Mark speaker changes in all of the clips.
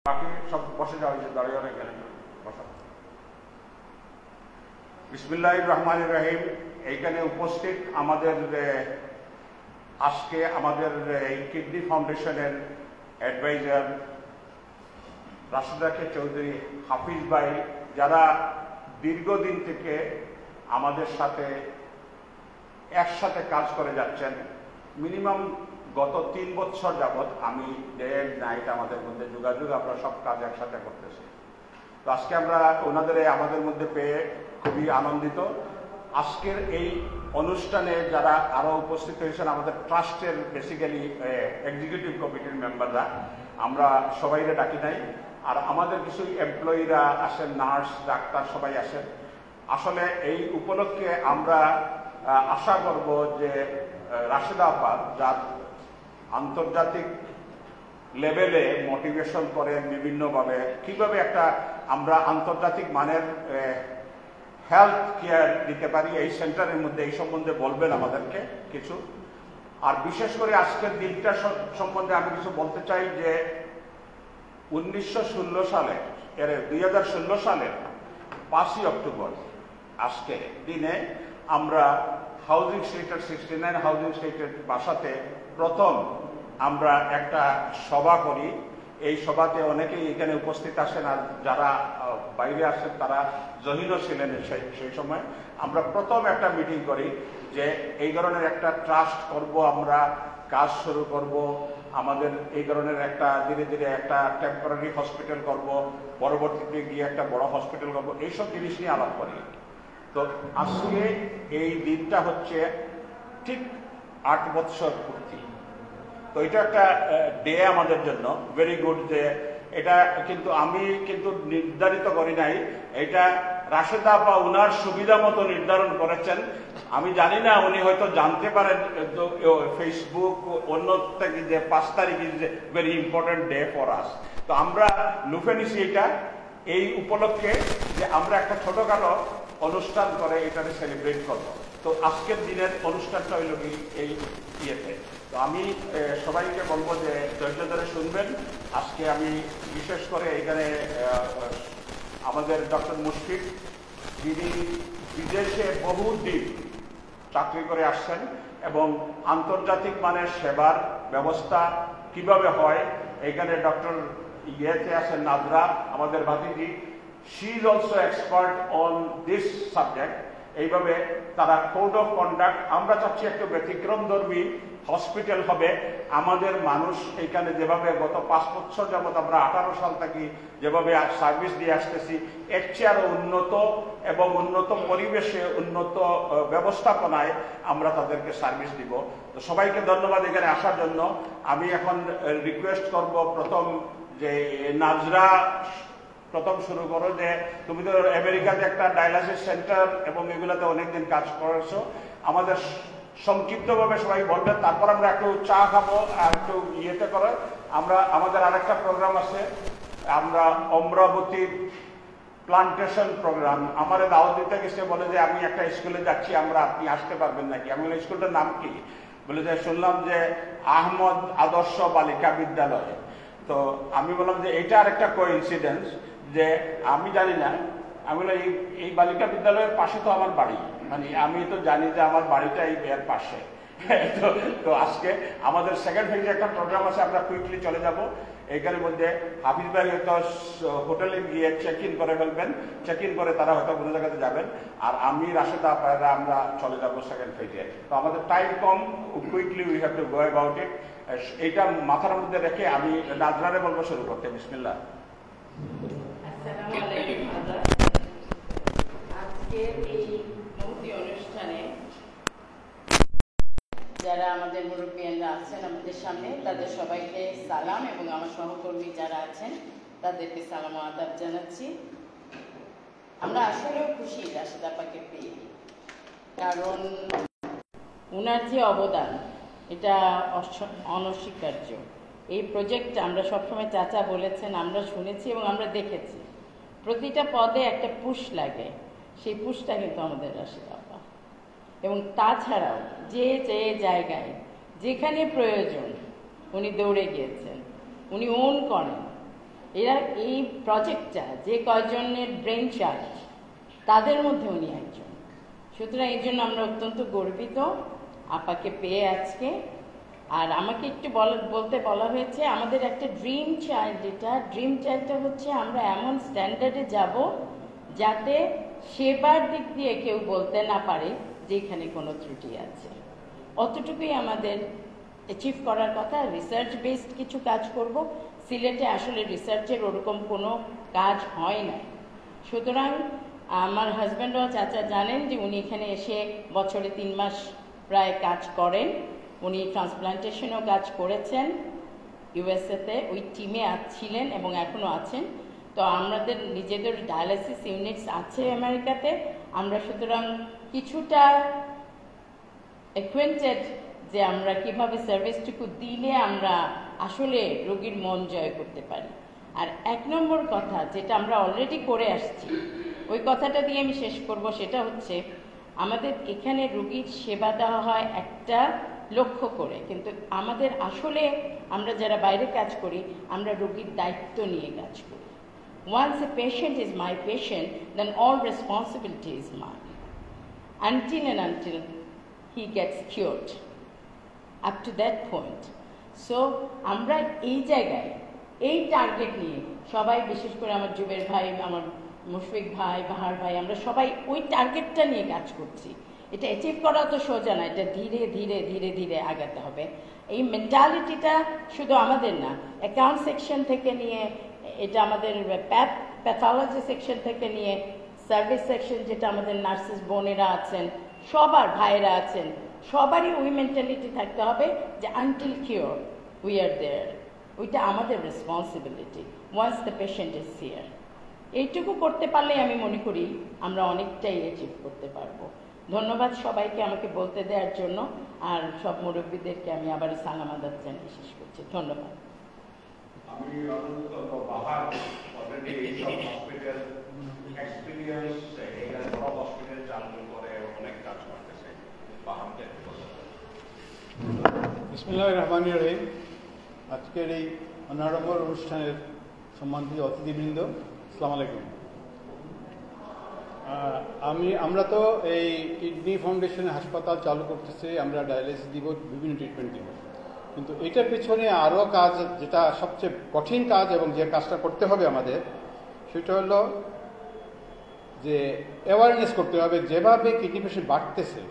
Speaker 1: বাকি সব বসে যাওয়া হয়েছে, দাঁড়িয়ে অনেক বসা। বিসমিল্লাহির রহমানির রহিম। এইখানে উপস্থিত আমাদের আজকে আমাদের এই কিডনি ফাউন্ডেশনের অ্যাডভাইজার রাশেদা কে চৌধুরী, হাফিজ ভাই, যারা দীর্ঘদিন থেকে আমাদের সাথে একসাথে কাজ করে যাচ্ছেন। মিনিমাম গত 3 বছর যাবৎ আমি ডে অ্যান্ড নাইট আমাদের মধ্যে যোগাযোগ, আমরা সব কাজ একসাথে করতেছি। তো আজকে আমরা ওনাদের আমাদের মধ্যে পেয়ে খুবই আনন্দিত। আজকের এই অনুষ্ঠানে যারা আরো উপস্থিত হয়েছেন আমাদের ট্রাস্টের বেসিক্যালি এক্সিকিউটিভ কমিটির মেম্বাররা, আমরা সবাইকে ডাকি নাই, আর আমাদের কিছু এমপ্লয়িরা আসেন, নার্স, ডাক্তার সবাই আসেন। আসলে এই উপলক্ষে আমরা আশা করব যে রাশেদা আপা, যার আন্তর্জাতিক লেভেলে মোটিভেশন করেন বিভিন্নভাবে, কিভাবে একটা আমরা আন্তর্জাতিক মানের হেলথ কেয়ার দিতে পারি এই সেন্টারের মধ্যে, এই সম্বন্ধে বলবেন আমাদেরকে কিছু। আর বিশেষ করে আজকের দিনটা সম্বন্ধে আমি কিছু বলতে চাই যে 1916 সালে 2016 সালের 5ই অক্টোবর আজকে দিনে আমরা হাউজিং স্ট্রিটের 69 হাউজিং স্ট্রিটের বাসাতে প্রথম আমরা একটা সভা করি। এই সভাতে অনেকেই এখানে উপস্থিত আসেন, আর যারা বাইরে আসেন তারা জহিনও ছিলেন সেই সময়। আমরা প্রথম একটা মিটিং করি যে এই ধরনের একটা ট্রাস্ট করব, আমরা কাজ শুরু করব, আমাদের এই ধরনের একটা ধীরে ধীরে একটা টেম্পোরারি হসপিটাল করব, পরবর্তীতে গিয়ে একটা বড় হসপিটাল করব, এইসব জিনিস নিয়ে আলাপ করি। তো আজকে এই দিনটা হচ্ছে ঠিক 8 বছর পূর্তি। তো এটা একটা ডে আমাদের জন্য ভেরি গুড। যে এটা কিন্তু আমি কিন্তু নির্ধারিত করি নাই, এটা রাশেদা বা উনার সুবিধা মতো নির্ধারণ করেছেন। আমি জানি না, উনি হয়তো জানতে পারেন ফেসবুক অন্য থেকে যে 5 তারিখ is very important day for us. তো আমরা লুফে নিছি এটা এই উপলক্ষে যে আমরা একটা ছোটখাটো অনুষ্ঠান করে এটাকে সেলিব্রেট করব। তো আজকের দিনের অনুষ্ঠানটা হইল এই ইয়েতে। তো আমি সবাইকে বলবো যে ধৈর্য ধরে শুনবেন। আজকে আমি বিশেষ করে এখানে আমাদের ডক্টর মুশফিক, যিনি বিদেশে বহুদিন চাকরি করে আসছেন এবং আন্তর্জাতিক মানের সেবার ব্যবস্থা কিভাবে হয়, এখানে ডক্টর ইয়েতে আছেন নাজরা, আমাদের ভাতিজি, she is also expert on this subject. এইভাবে তারা কোড অফ কন্ডাক্ট, আমরা চাচ্ছি একটু ব্যতিক্রমধর্মী হসপিটাল হবে। আমাদের মানুষ এখানে যেভাবে গত 5 বছর যাবৎ আমরা 18 সাল থেকে যেভাবে সার্ভিস দিয়ে আসতেছি, এর চেয়ে আরো উন্নত এবং উন্নত পরিবেশে, উন্নত ব্যবস্থাপনায় আমরা তাদেরকে সার্ভিস দিব। তো সবাইকে ধন্যবাদ এখানে আসার জন্য। আমি এখন রিকোয়েস্ট করব প্রথম যে নাজরা প্রথম শুরু করো, যে তুমি তো আমেরিকাতে একটা ডায়ালাইসিস সেন্টার এবং এগুলোতে অনেকদিন কাজ করেছো, আমাদের সংক্ষিপ্তভাবে সবাই বলবেন, তারপর আমরা একটু চা খাবো আর একটু ইয়েতে করে আমরা আমাদের আরেকটা প্রোগ্রাম আছে, আমরা অমরাবতী প্লান্টেশন প্রোগ্রাম। আমার দাওয়াত দিতে গেছে, বলে যে আমি একটা স্কুলে যাচ্ছি, আপনি আসতে পারবেন নাকি? আমি বলি স্কুলটার নাম কি? বলে যে শুনলাম যে আহমদ আদর্শ বালিকা বিদ্যালয়। তো আমি বললাম যে এটা আরেকটা কোইন্সিডেন্স, যে আমি জানি না, আমি বললাম এই বালিকা বিদ্যালয়ের পাশে তো আমার বাড়ি, মানে আমি তো জানি যে আমার বাড়িটা এই এর পাশে। তো আজকে আমাদের সেকেন্ড ফেজে একটা প্রোগ্রাম আছে, আমরা কুইকলি চলে যাব। এইখানের মধ্যে হাফিজ ভাই হয়তো হোটেলে গিয়ে চেক ইন করে ফেলবেন, চেক ইন করে তারা হয়তো কোনো জায়গাতে যাবেন, আর আমি রাশেদা আপারা আমরা চলে যাব সেকেন্ড ফেজে। তো আমাদের time com, quickly we have to go about it. এইটা মাথার মধ্যে রেখে আমি নাজরারে বলবো শুরু করতে। বিসমিল্লাহ।
Speaker 2: আসসালামু আলাইকুম। আজকের এই মহতি অনুষ্ঠানে যারা আমাদের মুরব্বিয়ানরা আছেন আমাদের সামনে, তাদের সবাইকে সালাম, এবং আমার সহকর্মী যারা আছেন তাদেরকে সালাম ও আদাব জানাচ্ছি। আমরা আসলেও খুশি রাশেদা আপাকে পেয়ে, কারণ ওনার যে অবদান এটা অনস্বীকার্য। এই প্রজেক্ট আমরা সবসময় চাচা বলেছেন, আমরা শুনেছি এবং আমরা দেখেছি, প্রতিটা পদে একটা পুশ লাগে, সেই পুশটা কিন্তু আমাদের রাশেদা আপা। এবং তাছাড়াও যে জায়গায় যেখানে প্রয়োজন উনি দৌড়ে গিয়েছেন, উনি ওন করেন, এরা এই প্রজেক্টটা যে কয়জনের ব্রেন চাইল্ড তাদের মধ্যে উনি একজন। সুতরাং এই জন্য আমরা অত্যন্ত গর্বিত আপাকে পেয়ে আজকে। আর আমাকে একটু বলতে বলা হয়েছে আমাদের একটা ড্রিম চাইল্ড, এটা ড্রিম চাইল্ডটা হচ্ছে আমরা এমন স্ট্যান্ডার্ডে যাব যাতে সেবার দিক দিয়ে কেউ বলতে না পারে যে এখানে কোনো ত্রুটি আছে। অতটুকুই আমাদের অ্যাচিভ করার কথা। রিসার্চ বেসড কিছু কাজ করব। সিলেটে আসলে রিসার্চের ওরকম কোনো কাজ হয় না। সুতরাং আমার হাজব্যান্ডও চাচা জানেন যে উনি এখানে এসে বছরে 3 মাস প্রায় কাজ করেন। উনি ট্রান্সপ্লান্টেশনও কাজ করেছেন ইউএসএতে, ওই টিমে ছিলেন এবং এখনও আছেন। তো আমাদের নিজেদের ডায়ালাইসিস ইউনিটস আছে আমেরিকাতে। আমরা সুতরাং কিছুটা অ্যাকোয়েন্টেড যে আমরা কিভাবে সার্ভিসটুকু দিলে আমরা আসলে রোগীর মন জয় করতে পারি। আর 1 নম্বর কথা যেটা আমরা অলরেডি করে আসছি, ওই কথাটা দিয়ে আমি শেষ করব, সেটা হচ্ছে আমাদের এখানে রোগীর সেবা দেওয়া হয় একটা লক্ষ্য করে, কিন্তু আমাদের আসলে আমরা যারা বাইরে কাজ করি আমরা রোগীর দায়িত্ব নিয়ে কাজ করি। Once a patient is my patient, then all responsibility is mine until he gets cured. Up to that point. So আমরা এই জায়গায় এই টার্গেট নিয়ে সবাই, বিশেষ করে আমার জুবের ভাই, আমার মুশফিক ভাই, বাহার ভাই, আমরা সবাই ওই টার্গেটটা নিয়ে কাজ করছি। এটা অ্যাচিভ করা তো সোজা না, এটা ধীরে ধীরে ধীরে ধীরে আগাতে হবে। এই মেন্টালিটিটা শুধু আমাদের না, অ্যাকাউন্ট সেকশন থেকে নিয়ে, এটা আমাদের প্যাথোলজি সেকশন থেকে নিয়ে সার্ভিস সেকশন, যেটা আমাদের নার্সেস বোনেরা আছেন, সবার ভাইয়েরা আছেন, সবারই ওই মেন্টালিটি থাকতে হবে যে until cure we are there. ওইটা আমাদের responsibility once the patient is here. এইটুকু করতে পারলে আমি মনে করি আমরা অনেকটাই অ্যাচিভ করতে পারবো। ধন্যবাদ সবাইকে আমাকে বলতে দেওয়ার জন্য, আর সব মুরব্বীদেরকে আমি আবার সালাম আদাব জানিয়ে শেষ করছি। ধন্যবাদ।
Speaker 1: আমি বাহার অলরেডি এইসব হসপিটাল এক্সপিরিয়েন্স, এখানে বড় হসপিটাল চালু করে অনেক কাজ করতেছে। বাহারকে
Speaker 3: বিসমিল্লাহির রহমানির রহিম। আজকের এই অনারম্বর অনুষ্ঠানের সম্মানিত অতিথিবৃন্দ, আসসালামু আলাইকুম। আমরা তো এই কিডনি ফাউন্ডেশনে হাসপাতাল চালু করতেছি, আমরা ডায়ালিসিস দিব, বিভিন্ন ট্রিটমেন্ট দিব, কিন্তু এটার পেছনে আরও কাজ, যেটা সবচেয়ে কঠিন কাজ এবং যে কাজটা করতে হবে আমাদের, সেটা হলো যে অ্যাওয়ারনেস করতে হবে। যেভাবে কিডনি পেশেন্ট বাড়তেছে,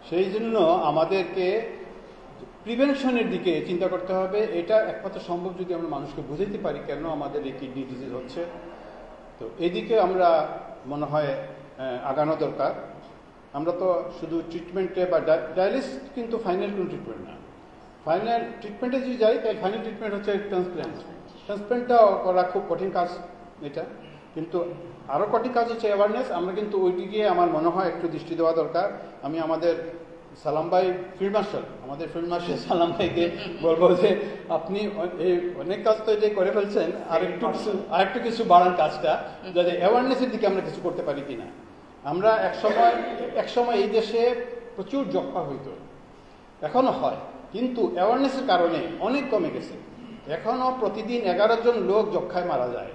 Speaker 3: সেই জন্য আমাদেরকে প্রিভেনশনের দিকে চিন্তা করতে হবে। এটা একমাত্র সম্ভব যদি আমরা মানুষকে বুঝাইতে পারি কেন আমাদের এই কিডনি ডিজিজ হচ্ছে। তো এদিকে আমরা মনে হয় আগানো দরকার। আমরা তো শুধু ট্রিটমেন্টে বা ডায়ালিসিস কিন্তু ফাইনাল কোনো ট্রিটমেন্ট না। ফাইনাল ট্রিটমেন্টে যদি যাই, তাই ফাইনাল ট্রিটমেন্ট হচ্ছে ট্রান্সপ্ল্যান্ট। ট্রান্সপ্ল্যান্টটা করা খুব কঠিন কাজ এটা, কিন্তু আরও কঠিন কাজ হচ্ছে অ্যাওয়ারনেস। আমরা কিন্তু ওইদিকে আমার মনে হয় একটু দৃষ্টি দেওয়া দরকার। আমি আমাদের সালাম ভাই, ফিল্ড মার্শাল সালাম ভাইকে বলবো যে আপনি এই অনেক কাজ তো এটাই করে ফেলছেন, আরেকটু কিছু বাড়ান কাজটা, যাতে অ্যাওয়ারনেসের দিকে আমরা কিছু করতে পারি কিনা। আমরা এক সময় এই দেশে প্রচুর যক্ষ্মা হইতো, এখনো হয়, কিন্তু অ্যাওয়ারনেসের কারণে অনেক কমে গেছে। এখনো প্রতিদিন 11 জন লোক যক্ষ্মায় মারা যায়,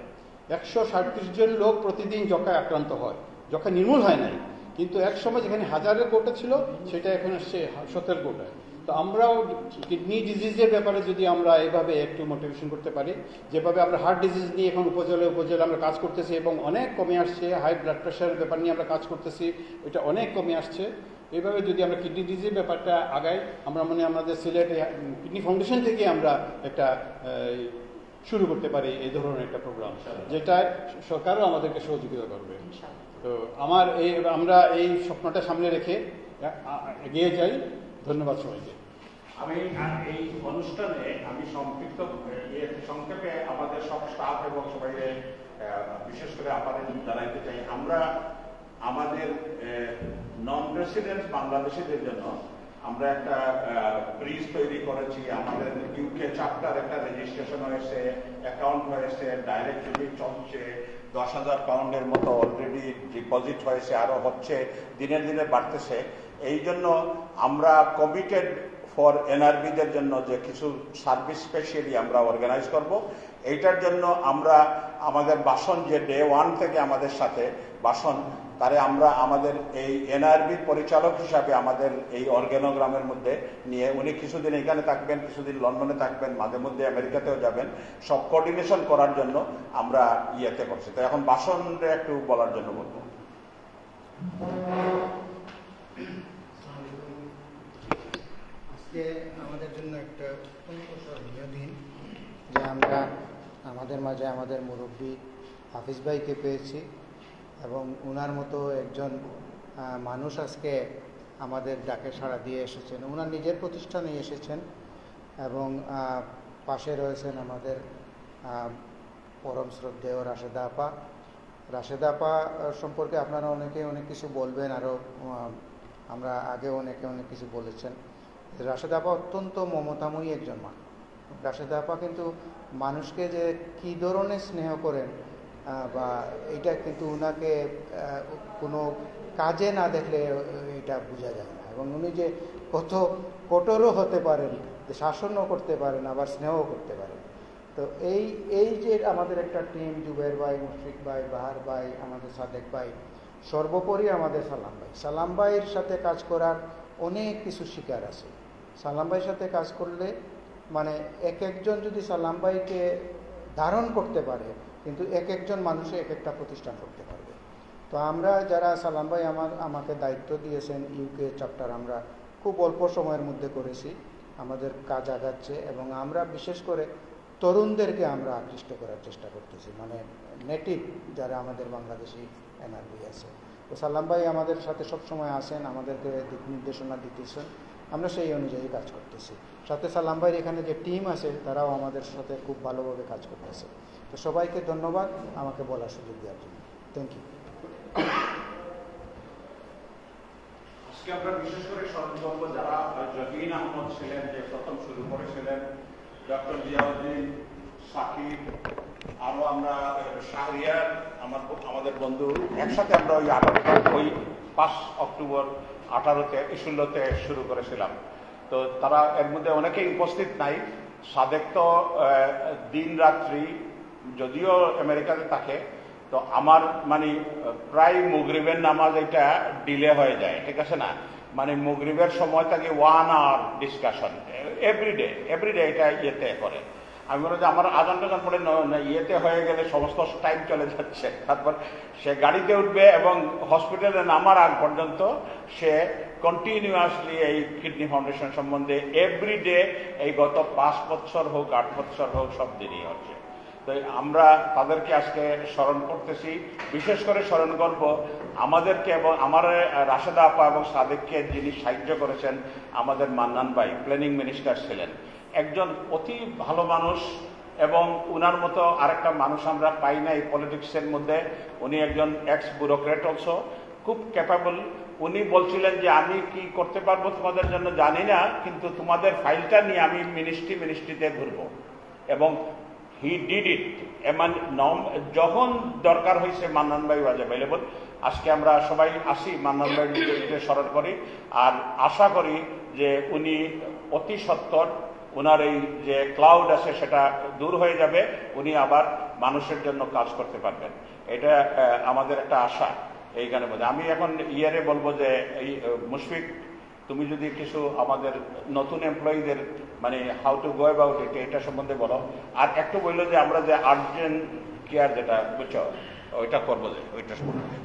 Speaker 3: 137 জন লোক প্রতিদিন যক্ষ্মায় আক্রান্ত হয়। যক্ষ্মা নির্মূল হয় নাই, কিন্তু এক সময় যেখানে 1000-এর কোটা ছিল, সেটা এখন আসছে 17 কোটায়। তো আমরাও কিডনি ডিজিজের ব্যাপারে যদি আমরা এভাবে একটু মোটিভেশন করতে পারি, যেভাবে আমরা হার্ট ডিজিজ নিয়ে এখন উপজেলা আমরা কাজ করতেছি এবং অনেক কমে আসছে, হাই ব্লাড প্রেশারের ব্যাপার নিয়ে আমরা কাজ করতেছি, এটা অনেক কমে আসছে। এইভাবে যদি আমরা কিডনি ডিজিজের ব্যাপারটা আগাই, আমরা মনে আমাদের সিলেটে কিডনি ফাউন্ডেশন থেকে আমরা একটা শুরু করতে পারি এই ধরনের একটা প্রোগ্রাম, যেটা সরকারও আমাদেরকে সহযোগিতা করবে। তো আমরা এই স্বপ্নটা সামনে রেখে এগিয়ে যাই। ধন্যবাদ সবাইকে।
Speaker 1: আমি এই অনুষ্ঠানে আমি সংক্ষেপে আমাদের সব স্টাফ এবং সবাইকে বিশেষ করে আপনাদের জানাইতে চাই, আমরা আমাদের নন রেসিডেন্ট বাংলাদেশিদের জন্য আমরা একটা ব্রিজ তৈরি করেছি। আমাদের ইউকে চ্যাপ্টার একটা রেজিস্ট্রেশন হয়েছে, অ্যাকাউন্ট হয়েছে, ডাইরেক্ট ডেবিট চলছে, 10,000 পাউন্ডের মতো অলরেডি ডিপোজিট হয়েছে, আরো হচ্ছে, দিনের দিনে বাড়তেছে। এই জন্য আমরা কমিটেড ফর এনআরবিদের জন্য যে কিছু সার্ভিস স্পেশালি আমরা অর্গানাইজ করব। এইটার জন্য আমরা আমাদের বাসন যে ডে 1 থেকে আমাদের সাথে বাসন, তারে আমরা আমাদের এই এনআরবির পরিচালক হিসাবে আমাদের এই অর্গানোগ্রামের মধ্যে নিয়ে উনি কিছুদিন এখানে থাকবেন, কিছুদিন লন্ডনে থাকবেন, মাঝে মধ্যে আমেরিকাতেও যাবেন, সব কোঅর্ডিনেশন করার জন্য আমরা ইয়েতে করছি। তো এখন বাসনটা একটু বলার জন্য বলবো।
Speaker 4: আজকে আমাদের জন্য একটা অত্যন্ত স্মরণীয় দিন যে আমরা আমাদের মাঝে আমাদের মুরব্বী হাফিজ ভাইকে পেয়েছি এবং ওনার মতো একজন মানুষ আজকে আমাদের ডাকে সাড়া দিয়ে এসেছেন। ওনার নিজের প্রতিষ্ঠানে এসেছেন এবং পাশে রয়েছেন আমাদের পরম শ্রদ্ধেয় রাশেদা আপা। রাশেদা আপা সম্পর্কে আপনারা অনেকে অনেক কিছু বলবেন, আরও আমরা আগেও অনেকে অনেক কিছু বলেছেন। রাশেদা আপা অত্যন্ত মমতাময়ী একজন মানুষ। রাশেদা আপা কিন্তু মানুষকে যে কী ধরনের স্নেহ করেন বা এটা কিন্তু ওনাকে কোনো কাজে না দেখলে এটা বোঝা যায় না। এবং উনি যে কত কঠোরও হতে পারেন, শাসনও করতে পারেন, আবার স্নেহও করতে পারেন। তো এই যে আমাদের একটা টিম, জুবের ভাই, মুশফিক ভাই, বাহার ভাই, আমাদের সাদেক ভাই, সর্বোপরি আমাদের সালাম ভাই। সালাম ভাইয়ের সাথে কাজ করার অনেক কিছু শিকার আছে। সালাম ভাইয়ের সাথে কাজ করলে মানে এক একজন যদি সালাম ভাইকে ধারণ করতে পারে, কিন্তু এক একজন মানুষে এক একটা প্রতিষ্ঠান করতে পারবে। তো আমরা যারা সালাম ভাই আমাকে দায়িত্ব দিয়েছেন ইউকে চ্যাপ্টার, আমরা খুব অল্প সময়ের মধ্যে করেছি, আমাদের কাজ আগাচ্ছে এবং আমরা বিশেষ করে তরুণদেরকে আমরা আকৃষ্ট করার চেষ্টা করতেছি, মানে নেটিভ যারা আমাদের বাংলাদেশি এনআরবি আছে। তো সালাম ভাই আমাদের সাথে সবসময় আসেন, আমাদেরকে দিক নির্দেশনা দিতেছেন, আমরা সেই অনুযায়ী কাজ করতেছি। সাথে সালাম ভাইয়ের এখানে যে টিম আছে তারাও আমাদের সাথে খুব ভালোভাবে কাজ করতেছে। তো সবাইকে ধন্যবাদ আমাকে বলার সুযোগ দেওয়ার জন্য। Thank you.
Speaker 1: আজকে আমরা বিশেষ করে স্মরণ করব যারা জহিন আহমদ ছিলেন, যে প্রথম শুরু করেছিলেন, ডক্টর জিয়াউদ্দিন, সাকিব, আরো আমরা শাহরিয়ার, আমাদের বন্ধু, একসাথে আমরা ওই 5 অক্টোবর 16তে শুরু করেছিলাম। তো তারা এর মধ্যে অনেকেই উপস্থিত নাই। সাদেক তো দিন রাত্রি, যদিও আমেরিকাতে থাকে, তো আমার মানে প্রায় মাগরিবের নামাজ এটা ডিলে হয়ে যায়, ঠিক আছে না? মানে মাগরিবের সময় থেকে 1 আওয়ার ডিসকাশন এভরিডে এটা ইয়েতে করে। আমি বলি যে আমার আজান টাজান পড়ে ইয়েতে হয়ে গেলে সমস্ত টাইম চলে যাচ্ছে। তারপর সে গাড়িতে উঠবে এবং হসপিটালে নামার আগ পর্যন্ত সে কন্টিনিউয়াসলি এই কিডনি ফাউন্ডেশন সম্বন্ধে এভরিডে, এই গত 5 বছর হোক 8 বছর হোক সব দিনই হচ্ছে। তো আমরা তাদেরকে আজকে স্মরণ করতেছি, বিশেষ করে স্মরণ করব আমাদেরকে এবং আমার রাশেদা আপা এবং সাদেককে যিনি সাহায্য করেছেন, আমাদের মান্নান ভাই প্ল্যানিং মিনিস্টার ছিলেন, একজন অতি ভালো মানুষ এবং উনার মতো আরেকটা মানুষ আমরা পাই না এই পলিটিক্সের মধ্যে। উনি একজন এক্স ব্যুরোক্রেট অলসো, খুব ক্যাপাবল। উনি বলছিলেন যে আমি কি করতে পারবো তোমাদের জন্য জানি না, কিন্তু তোমাদের ফাইলটা নিয়ে আমি মিনিস্ট্রিতে ঘুরবো, এবং হি ডিড ইট। যখন দরকার হয়েছে মান্নান ভাই ওয়াজ অ্যাভেলেবল। আজকে আমরা সবাই আসি মান্নান ভাইকে স্মরণ করি, আর আশা করি যে উনি অতি সত্বর ওনার এই যে ক্লাউড আছে সেটা দূর হয়ে যাবে, উনি আবার মানুষের জন্য কাজ করতে পারবেন। এটা আমাদের একটা আশা এইখানের মধ্যে। আমি এখন ইয়ারে বলবো যে এই মুশফিক, তুমি যদি কিছু আমাদের নতুন এমপ্লয়ীদের মানে how to go about it এটা সম্বন্ধে বলো। আর একটু বললো যে আমরা যে আর্জেন্ট কেয়ার যেটা বুঝছো ওইটা করবো, যে ওইটা সম্বন্ধে।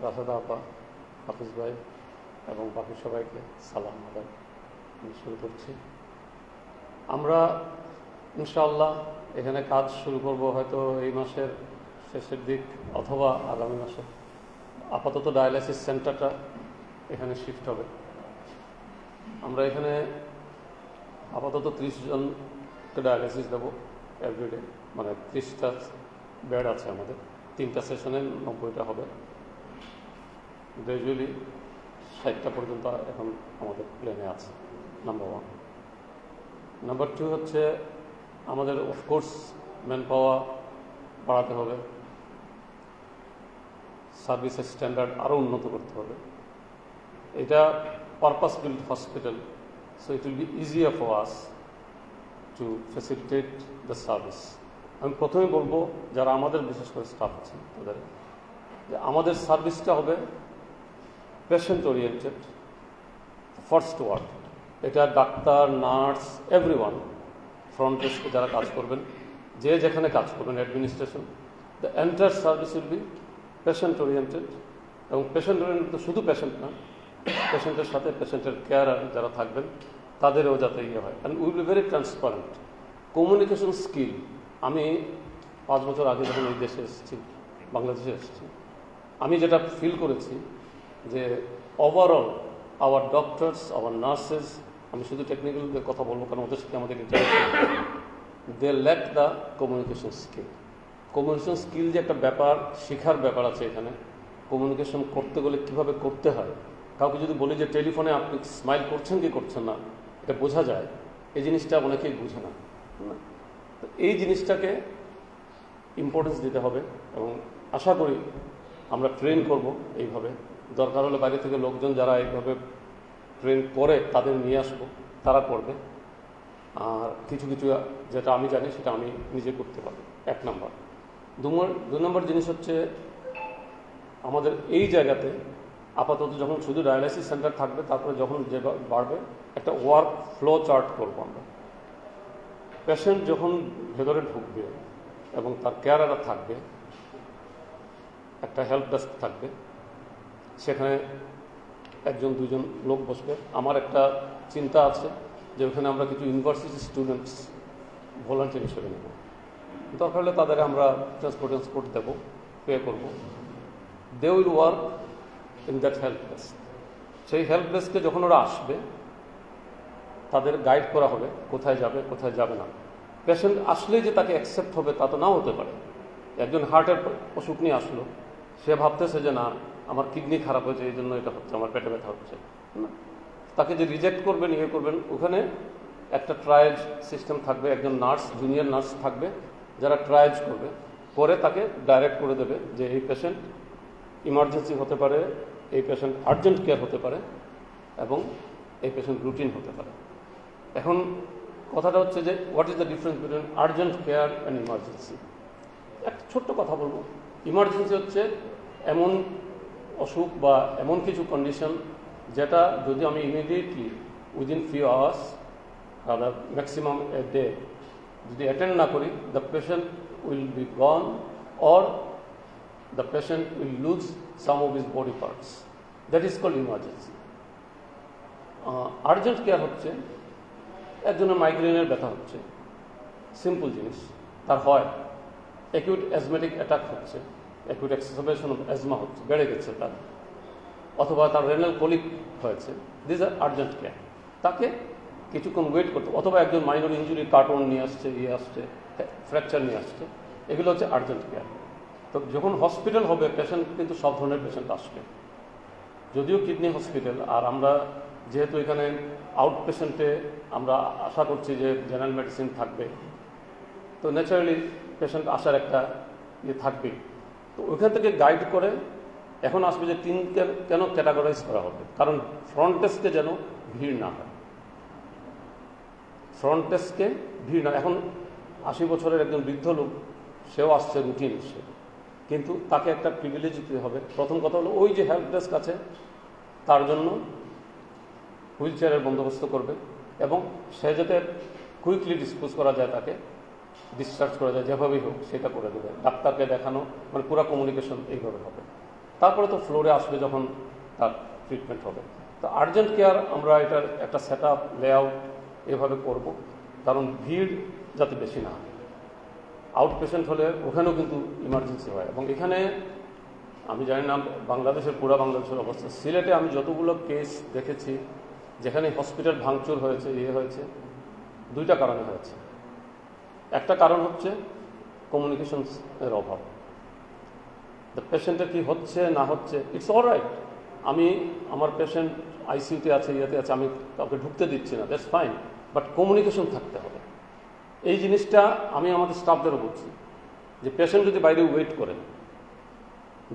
Speaker 5: রাশেদা আপা, হাফিজ ভাই এবং বাকি সবাইকে সালাম আদায় শুরু করছি। আমরা ইনশাআল্লাহ এখানে কাজ শুরু করব হয়তো এই মাসের শেষের দিক অথবা আগামী মাসে। আপাতত ডায়ালাইসিস সেন্টারটা এখানে শিফট হবে। আমরা এখানে আপাতত 30 জনকে ডায়ালাইসিস দেবো এভরিডে, মানে 30টা বেড আছে আমাদের, 3টা সেশনে 90টা হবে। গ্র্যাজুয়ালি 60টা পর্যন্ত এখন আমাদের প্ল্যানে আছে, নাম্বার 1। নাম্বার 2 হচ্ছে আমাদের অফকোর্স ম্যান পাওয়ার বাড়াতে হবে। সার্ভিসের স্ট্যান্ডার্ড আরও উন্নত করতে হবে। এটা purpose build hospital, so it will be easier for us to facilitate the service. আমি প্রথমে বলবো যারা আমাদের বিশেষ করে স্টাফ আছেন তাদের, যে আমাদের সার্ভিসটা হবে পেশেন্ট ওরিয়েন্টেড, ফার্স্ট ওয়ার্ড। এটা ডাক্তার, নার্স, এভরিওয়ান, ফ্রন্ট ডেস্কে যারা কাজ করবেন, যে যেখানে কাজ করবেন, administration, the entire service will be patient oriented. এবং পেশেন্ট ওরিয়েন্টেড তো শুধু পেশেন্ট না, পেশেন্টের সাথে পেশেন্টের কেয়ারার যারা থাকবেন তাদেরও যাতে ইয়ে হয়। And will be very transparent. Communication skill, আমি 5 বছর আগে যখন এই দেশে এসেছি, বাংলাদেশে এসেছি, আমি যেটা ফিল করেছি যে overall our doctors, our nurses, আমি শুধু টেকনিক্যাল কথা বলবো কারণ ওদের সাথে আমাদের interaction, they lack the communication skill. Communication skill যে একটা ব্যাপার, শেখার ব্যাপার আছে এখানে। কমিউনিকেশন করতে গেলে কীভাবে করতে হয়, কাউকে যদি বলি যে টেলিফোনে আপনি স্মাইল করছেন কি করছেন না, এটা বোঝা যায়, এই জিনিসটা অনেকেই বুঝে না। তো এই জিনিসটাকে ইম্পর্টেন্স দিতে হবে এবং আশা করি আমরা ট্রেন করব এইভাবে। দরকার হলে বাইরে থেকে লোকজন যারা এইভাবে ট্রেন করে তাদের নিয়ে আসবো, তারা করবে। আর কিছু কিছু যেটা আমি জানি সেটা আমি নিজে করতে পারবো, 1 নম্বর। 2 নম্বর জিনিস হচ্ছে আমাদের এই জায়গাতে আপাতত যখন শুধু ডায়ালাইসিস সেন্টার থাকবে, তারপরে যখন যে বাড়বে একটা ওয়ার্ক ফ্লো চার্ট করবো আমরা। পেশেন্ট যখন ভেতরে ঢুকবে এবং তার কেয়ারাররা থাকবে, একটা হেল্প ডেস্ক থাকবে, সেখানে 1-2 লোক বসবে। আমার একটা চিন্তা আছে যে ওখানে আমরা কিছু ইউনিভার্সিটি স্টুডেন্টস ভলান্টিয়ার হিসেবে নেব। দরকার হলে তাদের আমরা ট্রান্সপোর্ট দেবো, পে করবো। They will work in that help desk. সেই হেল্প ডেস্কে যখন ওরা আসবে তাদের গাইড করা হবে কোথায় যাবে কোথায় যাবে না। পেশেন্ট আসলেই যে তাকে অ্যাকসেপ্ট হবে তা তো নাও হতে পারে। একজন হার্টের অসুখ নিয়ে আসলো, সে ভাবতেছে যে না আমার কিডনি খারাপ হয়েছে এই জন্য এটা হচ্ছে, আমার পেটে ব্যথা হচ্ছে না, তাকে যে রিজেক্ট করবেন ইয়ে করবেন, ওখানে একটা ট্রায়াজ সিস্টেম থাকবে, একজন নার্স, জুনিয়র নার্স থাকবে যারা ট্রায়াজ করবে, করে তাকে ডাইরেক্ট করে দেবে যে এই পেশেন্ট ইমার্জেন্সি হতে পারে, এই পেশেন্ট আর্জেন্ট কেয়ার হতে পারে এবং এই পেশেন্ট রুটিন হতে পারে। এখন কথাটা হচ্ছে যে what is the difference between urgent care and emergency. একটা ছোট্ট কথা বলবো, ইমার্জেন্সি হচ্ছে এমন অসুখ বা এমন কিছু কন্ডিশন যেটা যদি আমি ইমিডিয়েটলি উইদিন ফিউ আওয়ার্স বা ম্যাক্সিমাম এ ডে যদি অ্যাটেন্ড না করি, the patient will be gone or the patient will lose some of his body parts. That is called emergency. Urgent care হচ্ছে একজনের মাইগ্রেনের ব্যথা হচ্ছে, সিম্পল জিনিস, তার হয় অ্যাকিউট অ্যাজমেটিক অ্যাটাক হচ্ছে, অ্যাকিউট এক্সারবেশন অফ অ্যাজমা হচ্ছে, বেড়ে গেছে তার, অথবা তার রেনাল কোলিক হয়েছে, দিস আর আর্জেন্ট কেয়ার। তাকে কিছুক্ষণ ওয়েট করতে, অথবা একজন মাইনর ইঞ্জুরি, কার্টন নিয়ে আসছে, আসছে, ফ্র্যাকচার নিয়ে আসছে, এগুলো হচ্ছে আর্জেন্ট কেয়ার। তো যখন হসপিটাল হবে পেশেন্ট কিন্তু সব ধরনের পেশেন্ট আসবে, যদিও কিডনি হসপিটাল, আর আমরা যেহেতু এখানে আউট পেশেন্টে আমরা আশা করছি যে জেনারেল মেডিসিন থাকবে, তো ন্যাচারালি পেশেন্ট আসার একটা ইয়ে থাকবেই। তো ওইখান থেকে গাইড করে এখন আসবে যে 3 কেন ক্যাটাগরাইজ করা হবে, কারণ ফ্রন্ট ডেস্কে যেন ভিড় না হয়, ফ্রন্ট ডেস্কে ভিড় না। এখন 80 বছরের একজন বৃদ্ধ লোক, সেও আসছে রুটিন এসে, কিন্তু তাকে একটা প্রিভিলেজ দিতে হবে। প্রথম কথা হলো ওই যে হেল্প ডেস্ক আছে তার জন্য হুইল চেয়ারের বন্দোবস্ত করবে এবং সে যাতে কুইকলি ডিসপোজ করা যায়, তাকে ডিসচার্জ করা যায়, যেভাবেই হোক সেটা করে দেবে। ডাক্তারকে দেখানো, মানে পুরো কমিউনিকেশন এইভাবে হবে। তারপরে তো ফ্লোরে আসবে যখন তার ট্রিটমেন্ট হবে। তো আর্জেন্ট কেয়ার আমরা এটার একটা সেট আপ, লেআউট এভাবে করব, কারণ ভিড় যাতে বেশি না হয়। আউট পেশেন্ট হলে ওখানেও কিন্তু ইমার্জেন্সি হয়। এবং এখানে আমি জানি না বাংলাদেশের, পুরো বাংলাদেশের অবস্থা, সিলেটে আমি যতগুলো কেস দেখেছি যেখানে হসপিটাল ভাঙচুর হয়েছে, হয়েছে 2টা কারণে হয়েছে। একটা কারণ হচ্ছে কমিউনিকেশনের অভাব। দ্য পেশেন্টের কি হচ্ছে না হচ্ছে, ইটস অল রাইট, আমি আমার পেশেন্ট আইসিইউতে আছে, ইয়েতে আছে, আমি কাউকে ঢুকতে দিচ্ছি না, দ্যাটস ফাইন, বাট কমিউনিকেশন থাকতে হবে। এই জিনিসটা আমি আমাদের স্টাফদেরও বলছি যে পেশেন্ট যদি বাইরে ওয়েট করেন,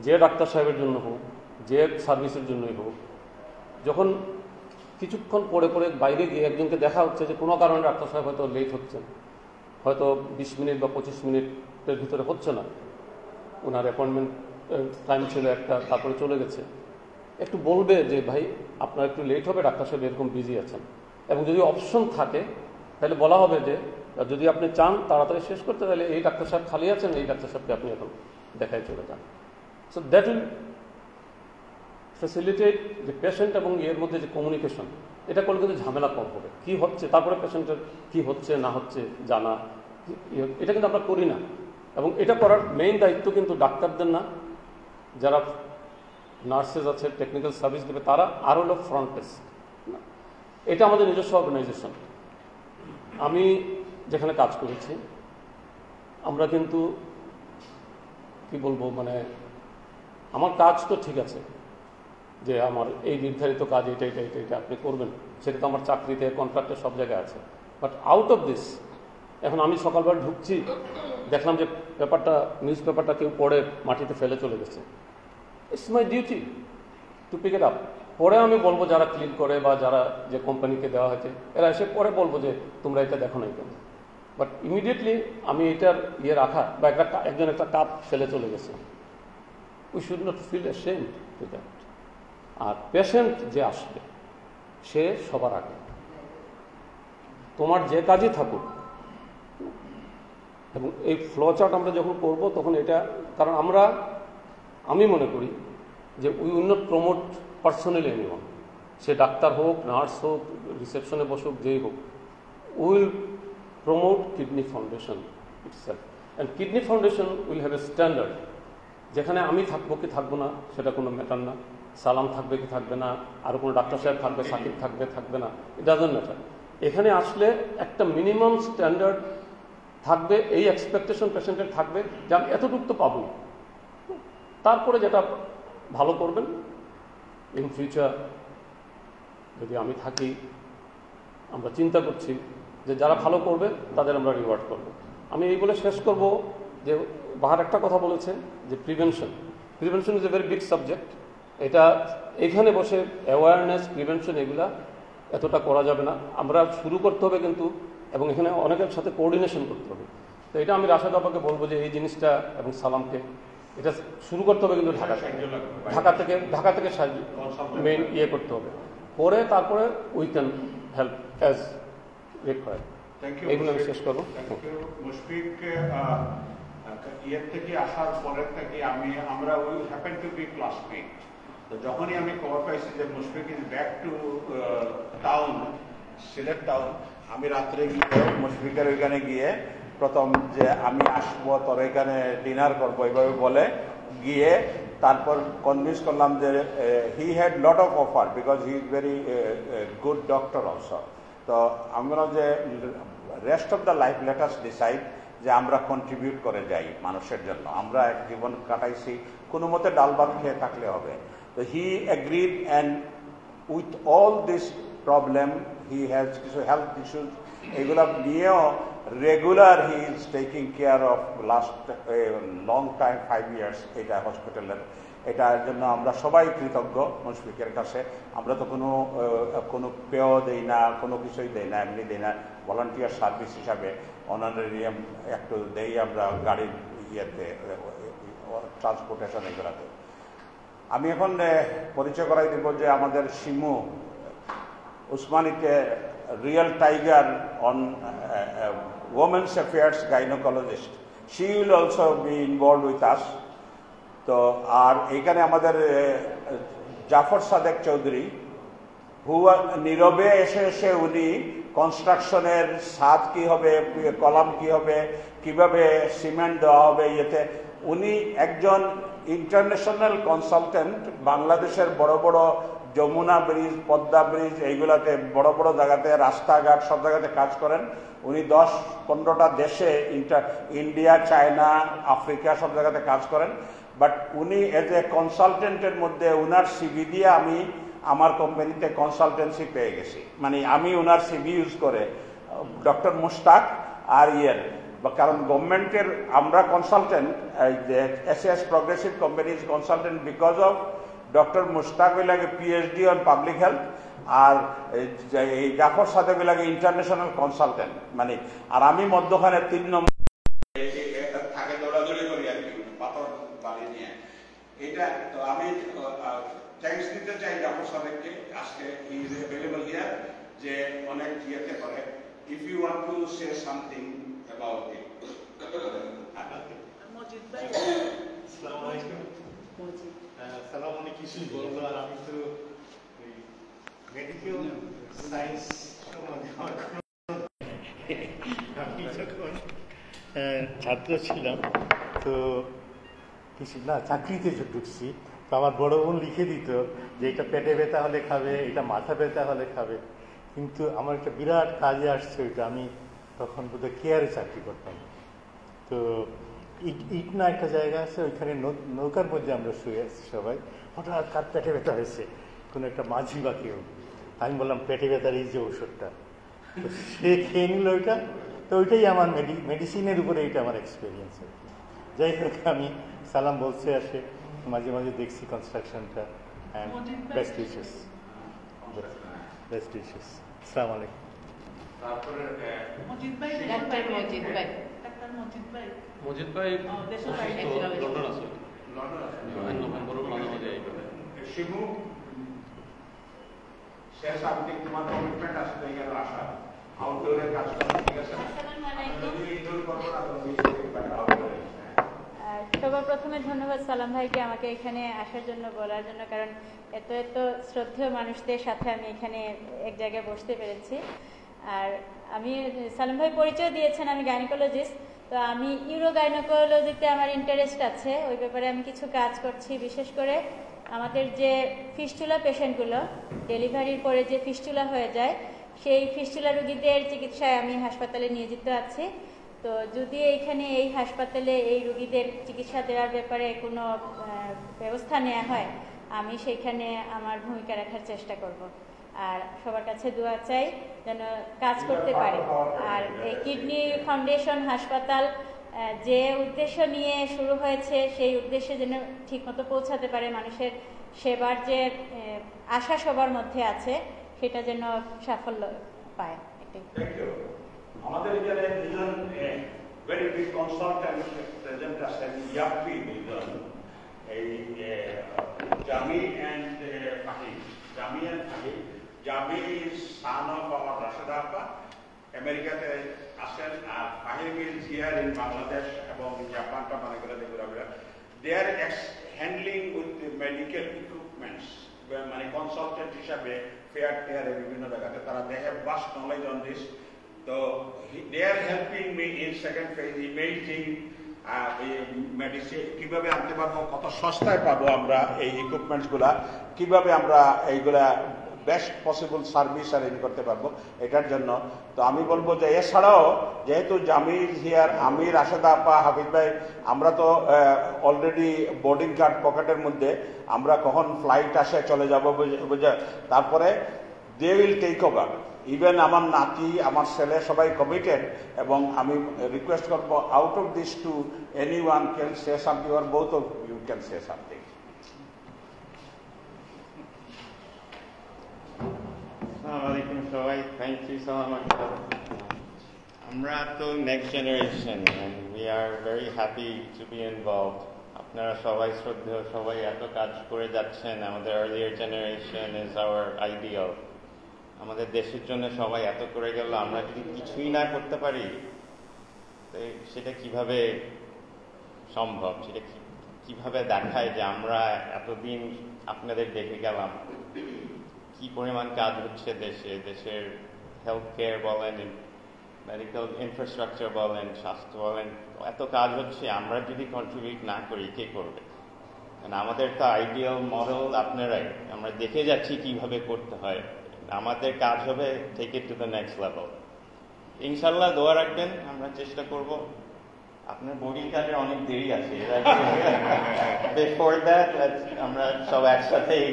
Speaker 5: যে ডাক্তার সাহেবের জন্য হোক, যে সার্ভিসের জন্যই হোক, যখন কিছুক্ষণ পরে বাইরে গিয়ে একজনকে দেখা হচ্ছে যে কোনো কারণে ডাক্তার সাহেব হয়তো লেট হচ্ছেন, হয়তো 20 মিনিট বা 25 মিনিটের ভিতরে হচ্ছে না, ওনার অ্যাপয়েন্টমেন্ট টাইম ছিল একটা, তারপরে চলে গেছে, একটু বলবে যে ভাই আপনার একটু লেট হবে, ডাক্তার সাহেব এরকম বিজি আছেন। এবং যদি অপশন থাকে তাহলে বলা হবে যে যদি আপনি চান তাড়াতাড়ি শেষ করতে, তাহলে এই ডাক্তার সাহেব খালি আছেন, এই ডাক্তার সাহেবকে আপনি এখন দেখাই চলে যান। সো দ্যাট উইল ফ্যাসিলিটেট যে পেশেন্ট এবং এর মধ্যে যে কমিউনিকেশন, এটা করলে কিন্তু ঝামেলা কম হবে। কী হচ্ছে, তারপরে পেশেন্টের কী হচ্ছে না হচ্ছে জানা, এটা কিন্তু আমরা করি না। এবং এটা করার মেইন দায়িত্ব কিন্তু ডাক্তারদের না, যারা নার্সেস আছে, টেকনিক্যাল সার্ভিস দেবে, তারা আর হলো ফ্রন্ট ডেস্ক। এটা আমাদের নিজস্ব অর্গানাইজেশন। আমি যেখানে কাজ করেছি আমরা কিন্তু কি বলবো, মানে আমার কাজ তো ঠিক আছে যে আমার এই নির্ধারিত কাজ এটা এটা এটা এটা আপনি করবেন, সেটা তো আমার চাকরিতে কন্ট্রাক্টে সব জায়গায় আছে। বাট আউট অফ দিস, এখন আমি সকালবেলা ঢুকছি, দেখলাম যে নিউজ পেপারটা কেউ পড়ে মাটিতে ফেলে চলে গেছে, it's my duty to pick it up. পরে আমি বলবো যারা ক্লিন করে বা যারা যে কোম্পানিকে দেওয়া হয়েছে এরা এসে পরে বলবো যে তোমরা এটা দেখো নাই কেন। বাট ইমিডিয়েটলি আমি এটার রাখা বা একজন একটা কাপ ফেলে চলে গেছে, we should not feel ashamed to that. আর পেশেন্ট যে আসবে সে সবার আগে, তোমার যে কাজই থাকুক। এবং এই ফ্লো চার্ট আমরা যখন করবো তখন এটা, কারণ আমি মনে করি যে we will not promote personally anyone, say doctor হোক, নার্স হোক, রিসেপশনে বসুক, যেই হোক, will promote kidney foundation itself. And kidney foundation will have a standard, যেখানে আমি থাকবো কি থাকবো না সেটা কোনো ম্যাটার না, সালাম থাকবে কি থাকবে না, আরও কোনো ডাক্তার সাহেব থাকবে, সাকিব থাকবে না, ইট ডাজন্ট ম্যাটার। এখানে আসলে একটা মিনিমাম স্ট্যান্ডার্ড থাকবে, এই এক্সপেকটেশন পেশেন্টের থাকবে যে আমি এতটুকু তো পাবো। তারপরে যেটা ভালো করবেন ইন ফিউচার, যদি আমি থাকি, আমরা চিন্তা করছি যে যারা ভালো করবে তাদের আমরা রিওয়ার্ড করব। আমি এই বলে শেষ করব যে বাহার একটা কথা বলেছে যে prevention is a very big subject. এটা এখানে বসে অ্যাওয়ারনেস, প্রিভেনশন এগুলা এতটা করা যাবে না, আমরা শুরু করতে হবে কিন্তু, এবং এখানে অনেকের সাথে কোঅর্ডিনেশন করতে হবে। তো এটা আমি রাশেদ আপাকে বলবো যে এই জিনিসটা এবং সালামকে এটা শুরু করতে হবে কিন্তু ঢাকা থেকে মেইন করতে হবে, পরে তারপরে we can help as required. এইগুলো আমি শেষ করবো।
Speaker 1: মুশফিক থেকে আসার পরের থেকে আমরা we happen to be classmate. তো যখনই আমি খবর পাইছি যে Mushfiq is back to town, Sylhet town, আমি রাত্রে গিয়ে মুশফিকের ওইখানে গিয়ে প্রথম যে আমি আসবো তোর এখানে ডিনার করবো এইভাবে বলে গিয়ে তারপর কনভিন্স করলাম যে he had lot of offer because he is very good doctor also. তো আমি বললাম যে rest of the life let us decide যে আমরা কন্ট্রিবিউট করে যাই মানুষের জন্য, আমরা এক জীবন কাটাইছি, কোনো মতে ডাল ভাত খেয়ে থাকলে হবে। তো he agreed, and with all this problem he has কিছু হেলথ ইস্যুস, এগুলো নিয়েও regular he is taking care of last long time 5 years এটা হসপিটালের। এটার জন্য আমরা সবাই কৃতজ্ঞ মুশফিকের কাছে। আমরা তো কোনো পেও দেই না, কোনো কিছুই দেই না, এমনি দেই না, ভলান্টিয়ার সার্ভিস হিসাবে অনারেরিয়াম একটু দেই আমরা গাড়ির ইয়েতে, ট্রান্সপোর্টেশন এগুলাতে। আমি এখন পরিচয় করাই দেব যে আমাদের শিমু উসমানীতে real tiger on women's affairs gynecologist. She will also be involved with us. তো আর এখানে আমাদের জাফর সাদেক চৌধুরী, নীরবে এসে উনি কনস্ট্রাকশনের ছাদ কি হবে, কলাম কি হবে, কিভাবে সিমেন্ট দেওয়া হবে, ইয়েতে উনি একজন ইন্টারন্যাশনাল কনসালটেন্ট। বাংলাদেশের বড় বড় যমুনা ব্রিজ, পদ্মা ব্রিজ, এইগুলাতে বড় বড় জায়গাতে, রাস্তাঘাট সব জায়গাতে কাজ করেন উনি। 10-15টা দেশে, ইন্ডিয়া, চায়না, আফ্রিকা সব জায়গাতে কাজ করেন। বাট উনি এজ এ কনসালটেন্টের মধ্যে উনার সিভি দিয়ে আমি আমার কোম্পানিতে কনসালটেন্সি পেয়ে গেছি। মানে আমি উনার সিভি ইউজ করে ডক্টর মুশতাক আর বা কারণ গভর্নমেন্টের আমরা consultant, SAS progressive company is consultant because of doctor Mushtaq লাগে PhD অন পাবলিক হেলথ, আর এই জাফর সাদেক লাগে ইন্টারন্যাশনাল কনসালটেন্ট, মানে আর আমি মধ্যখানে 3 নম্বর থাকে দৌড়াদৌড়ি করি আর কি পাথর বাড়ি নিয়ে। এটা তো আমি থ্যাঙ্কস দিতে চাই জাফর সাদেককে, আজকে হি ইজ অ্যাভেলেবল হিয়ার, যে অনেক ইয়েতে করে। If you want to say something about it.
Speaker 6: Majid ভাই, আসসালামু আলাইকুম। সালাম, অনেক কিছুই বললো, আর আমি তো মেডিকেল সায়েন্স আমি যখন ছাত্র ছিলাম তো কিছু না চাকরিতে ঢুকছি, তো আমার বড় বোন লিখে দিত যে এটা পেটে ব্যথা হলে খাবে, এটা মাথা ব্যথা হলে খাবে, কিন্তু আমার একটা বিরাট কাজে আসছে ওইটা। আমি তখন বোধহয় কেয়ারে চাকরি করতাম, তো ইটনা একটা জায়গা আছে, ওইখানে নৌকার মধ্যে আমরা শুয়ে আছি সবাই, হঠাৎ কার পেটে ব্যথা হয়েছে, কোনো একটা মাঝি বা কেউ। আমি বললাম পেটে ব্যথার এই যে ওষুধটা, তো সে খেয়ে নিল ওইটা, তো ওইটাই আমার মেডিসিনের উপরে এইটা আমার এক্সপিরিয়েন্স। যাই হোক, আমি সালাম বলছে আসে, মাঝে মাঝে দেখছি কনস্ট্রাকশনটা। And best wishes, best wishes. আসসালামু আলাইকুম।
Speaker 1: তারপরে
Speaker 6: মজিদ ভাই,
Speaker 2: ডাক্তার মজিদ ভাই,
Speaker 6: ডাক্তার মজিদ ভাই,
Speaker 5: মজিদ ভাই
Speaker 6: দেশের
Speaker 5: লন্ডন আছে, নভেম্বরের মাঝামাঝি এইভাবে।
Speaker 1: শিবু শেষ সামথিং, তোমার কমিটমেন্ট আছে তো এখানে আসা, আউটডোরের কাজ করা, ঠিক আছে? যদি ইনডোর করবো না তো আউটডোরে।
Speaker 7: সবার প্রথমে ধন্যবাদ সালাম ভাইকে আমাকে এখানে আসার জন্য, বলার জন্য, কারণ এত এত শ্রদ্ধেয় মানুষদের সাথে আমি এখানে এক জায়গায় বসতে পেরেছি। আর আমি সালাম ভাই পরিচয় দিয়েছেন, আমি গাইনোকোলজিস্ট, তো আমি ইউরোগাইনোকোলজিতে আমার ইন্টারেস্ট আছে, ওই ব্যাপারে আমি কিছু কাজ করছি। বিশেষ করে আমাদের যে ফিস্টুলা পেশেন্টগুলো, ডেলিভারির পরে যে ফিস্টুলা হয়ে যায়, সেই ফিস্টুলা রোগীদের চিকিৎসায় আমি হাসপাতালে নিয়োজিত আছি। তো যদি এইখানে এই হাসপাতালে এই রোগীদের চিকিৎসা দেওয়ার ব্যাপারে কোনো ব্যবস্থা নেওয়া হয়, আমি সেইখানে আমার ভূমিকা রাখার চেষ্টা করব। আর সবার কাছে দোয়া চাই যেন কাজ করতে পারি। আর এই কিডনি ফাউন্ডেশন হাসপাতাল যে উদ্দেশ্য নিয়ে শুরু হয়েছে, সেই উদ্দেশ্যে যেন ঠিকমতো পৌঁছাতে পারে, মানুষের সেবার যে আশা সবার মধ্যে আছে, সেটা যেন সাফল্য পায়।
Speaker 1: Thank you. আমাদের এখানে দুজন ভেরি বিগ কনসালটেন্ট প্রেজেন্ট আছেন, ইয়াপি দুজন, এই Jami and Fahim. Jami and Fahim, Jami is son of our Rashed apa, আমেরিকাতে আসেন, আর Fahim is here in Bangladesh এবং জাপানটা মানে করে ঘোরাফেরা। They are handling with medical equipments, মানে কনসালটেন্ট হিসাবে ফেয়ার টেয়ারে বিভিন্ন জায়গাতে তারা they have vast knowledge on this. তো they are helping me in second phase, imaging medicine কিভাবে আনতে পারবো, কত সস্তায় পাবো আমরা এই ইকুইপমেন্টসগুলা, কিভাবে আমরা এইগুলা বেস্ট পসিবল সার্ভিস অ্যারেঞ্জ করতে পারবো এটার জন্য। তো আমি বলবো যে এছাড়াও যেহেতু জামির হিয়ার, আমি রাশেদা আপা, হাফিজ ভাই, আমরা তো অলরেডি বোর্ডিং কার্ড পকেটের মধ্যে, আমরা কখন ফ্লাইট আসে চলে যাব বুঝে, তারপরে they will take over. Even আমার নাতি, আমার ছেলে সবাই কমিটেড, এবং আমি রিকোয়েস্ট করবো out of this to any one can say something or both of you can say something.
Speaker 8: Assalamualaikum সবাই, থ্যাংক ইউ সো মাচ। আমরা তো next generation and we are very happy to be involved. আপনারা সবাই শ্রদ্ধেয়, সবাই এত কাজ করে যাচ্ছেন। আমাদের earlier generation is our ideal. আমাদের দেশের জন্য সবাই এত করে গেল, আমরা যদি কিছুই না করতে পারি সেটা কিভাবে সম্ভব? সেটা কিভাবে দেখায় যে আমরা এতদিন আপনাদের দেখে গেলাম কি পরিমাণ কাজ হচ্ছে দেশে, দেশের হেলথ কেয়ার বলেন, মেডিকেল ইনফ্রাস্ট্রাকচার বলেন, স্বাস্থ্য বলেন, এত কাজ হচ্ছে। আমরা যদি কন্ট্রিবিউট না করি কে করবে? আমাদের তো আইডিয়াল মডেল আপনারাই, আমরা দেখে যাচ্ছি কিভাবে করতে হয়। আমাদের কাজ হবে take it to the next level. ইনশাল্লাহ দোয়া রাখবেন, আমরা চেষ্টা করব। আপনার বোর্ডিং কার্ডের অনেক দেরি আছে, বিফোর দ্যাট আমরা সব একসাথেই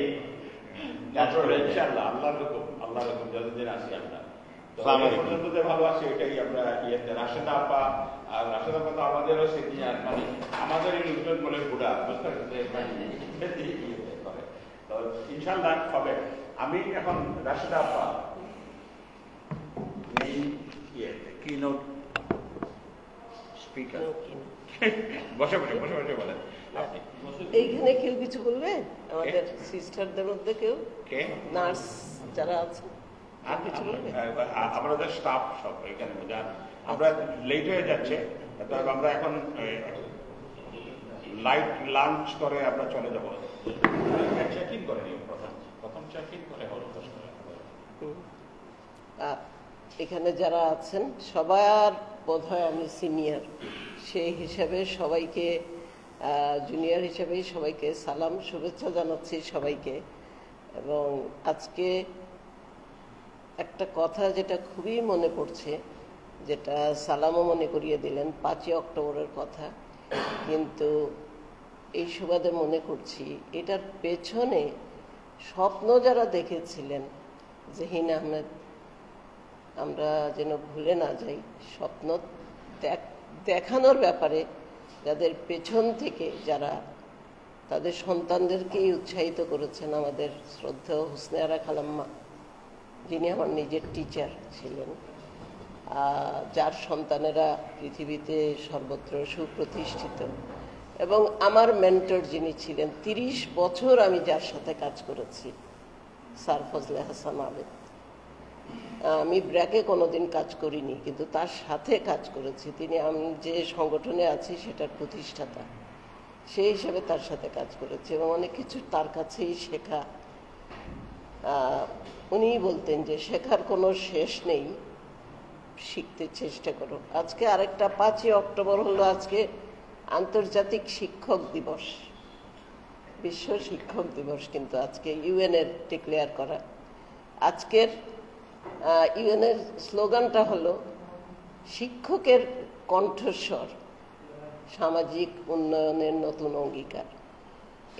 Speaker 8: কাজ করে।
Speaker 1: ইনশাআল্লাহ আল্লাহর হুকুম, আল্লাহর হুকুম যতদিন আসি আমরা পর্যন্ত যে ভালো আছে এটাই আমরা ইয়েতে রাশেদা আপা, আর রাশেদা আপা তো আমাদেরও সিনিয়র, মানে আমাদের লোকজন বলে বুড়া, বুঝতে করে। তো ইনশাল্লাহ হবে। আমি এখন রাশেদা আপা কিনোট স্পিকার বসে বসে বলেন।
Speaker 9: এইখানে কেউ কিছু বলবে? আমাদের সিস্টারদের মধ্যে কেউ, নার্স যারা আছে, কিছু বলবে?
Speaker 1: আমাদের স্টাফ সব এখানে, আমরা লেট হয়ে যাচ্ছে, আমরা এখন লাইট লাঞ্চ করে আমরা চলে যাবো। চেক ইন করে নিও, প্রথম চেক ইন করে হলো।
Speaker 9: এখানে যারা আছেন সবার বোধহয় আমি সিনিয়র, সেই হিসাবে সবাইকে, জুনিয়র হিসেবেই সবাইকে সালাম, শুভেচ্ছা জানাচ্ছি সবাইকে। এবং আজকে একটা কথা যেটা খুবই মনে পড়ছে, যেটা সালামও মনে করিয়ে দিলেন, 5ই অক্টোবরের কথা, কিন্তু এই সুবাদে মনে করছি এটার পেছনে স্বপ্ন যারা দেখেছিলেন, জহিন আহমেদ, আমরা যেন ভুলে না যাই স্বপ্ন দেখানোর ব্যাপারে, যাদের পেছন থেকে যারা তাদের সন্তানদেরকেই উৎসাহিত করেছেন। আমাদের শ্রদ্ধেয় হোসনে আরা খালাম্মা, যিনি আমার নিজের টিচার ছিলেন, যার সন্তানেরা পৃথিবীতে সর্বত্র সুপ্রতিষ্ঠিত, এবং আমার মেন্টর যিনি ছিলেন 30 বছর আমি যার সাথে কাজ করেছি, স্যার ফজলে হাসান আবেদ। আমি ব্র্যাকে কোনোদিন কাজ করিনি, কিন্তু তার সাথে কাজ করেছি। তিনি, আমি যে সংগঠনে আছি সেটার প্রতিষ্ঠাতা, সেই হিসেবে তার সাথে কাজ করেছি এবং অনেক কিছু তার কাছেই শেখা। উনিই বলতেন যে শেখার কোনো শেষ নেই, শিখতে চেষ্টা করো। আজকে আরেকটা 5ই অক্টোবর হলো আজকে আন্তর্জাতিক শিক্ষক দিবস, বিশ্ব শিক্ষক দিবস, কিন্তু আজকে ইউএনের ডিক্লেয়ার করা। আজকের ইউএনের স্লোগানটা হলো শিক্ষকের কণ্ঠস্বর, সামাজিক উন্নয়নের নতুন অঙ্গীকার।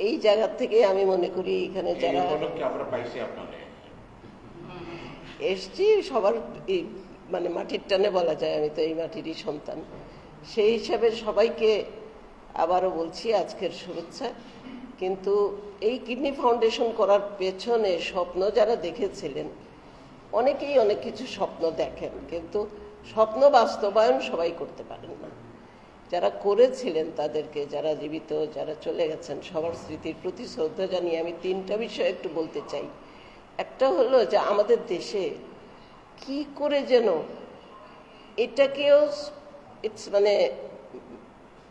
Speaker 9: এই জায়গা থেকে আমি মনে করি এখানে যারা এসছি সবার মানে মাটির টানে বলা যায়, আমি তো এই মাটিরই সন্তান, সেই হিসাবে সবাইকে আবারও বলছি আজকের শুভেচ্ছা। কিন্তু এই কিডনি ফাউন্ডেশন করার পেছনে স্বপ্ন যারা দেখেছিলেন, অনেকেই অনেক কিছু স্বপ্ন দেখেন, কিন্তু স্বপ্ন বাস্তবায়ন সবাই করতে পারেন না। যারা করেছিলেন তাদেরকে, যারা জীবিত, যারা চলে গেছেন, সবার স্মৃতির প্রতি শ্রদ্ধা জানিয়ে আমি 3টা বিষয় একটু বলতে চাই। একটা হলো যে আমাদের দেশে কি করে যেন এটাকেও, ইটস মানে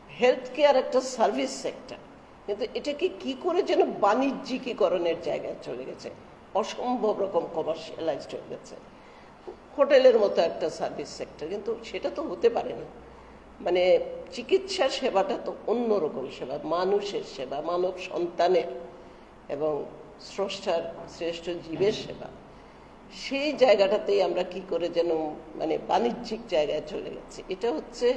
Speaker 9: হেলথ কেয়ার একটা সার্ভিস সেক্টর, কিন্তু এটাকে কি করে যেন বাণিজ্যিকীকরণের জায়গায় চলে গেছে, অসম্ভব রকম কমার্শিয়ালাইজড হয়ে গেছে, হোটেলের মতো একটা সার্ভিস সেক্টর। কিন্তু সেটা তো হতে পারে না। মানে চিকিৎসা সেবাটা তো অন্যরকম সেবা, মানুষের সেবা, মানব সন্তানের এবং স্রষ্টার শ্রেষ্ঠ জীবের সেবা। সেই জায়গাটাতেই আমরা কি করে যেন মানে বাণিজ্যিক জায়গায় চলে গেছি। এটা হচ্ছে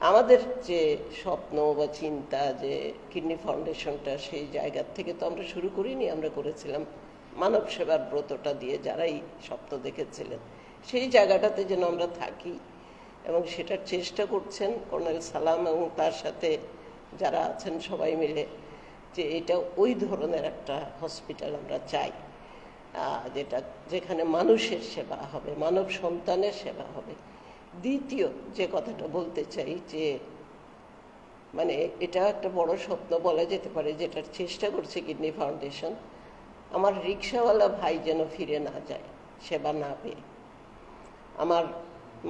Speaker 9: আমাদের যে স্বপ্ন বা চিন্তা, যে কিডনি ফাউন্ডেশনটা, সেই জায়গা থেকে তো আমরা শুরু করিনি, আমরা করেছিলাম মানব সেবার ব্রতটা দিয়ে। যারাই স্বপ্ন দেখেছিলেন সেই জায়গাটাতে যেন আমরা থাকি, এবং সেটার চেষ্টা করছেন কর্নেল সালাম এবং তার সাথে যারা আছেন সবাই মিলে, যে এটা ওই ধরনের একটা হসপিটাল আমরা চাই, যেখানে মানুষের সেবা হবে, মানব সন্তানের সেবা হবে। দ্বিতীয় যে কথাটা বলতে চাই, যে মানে এটা একটা বড় স্বপ্ন বলা যেতে পারে, যেটার চেষ্টা করছে কিডনি ফাউন্ডেশন। আমার রিক্সাওয়ালা ভাই যেন ফিরে না যায় সেবা না পেয়ে, আমার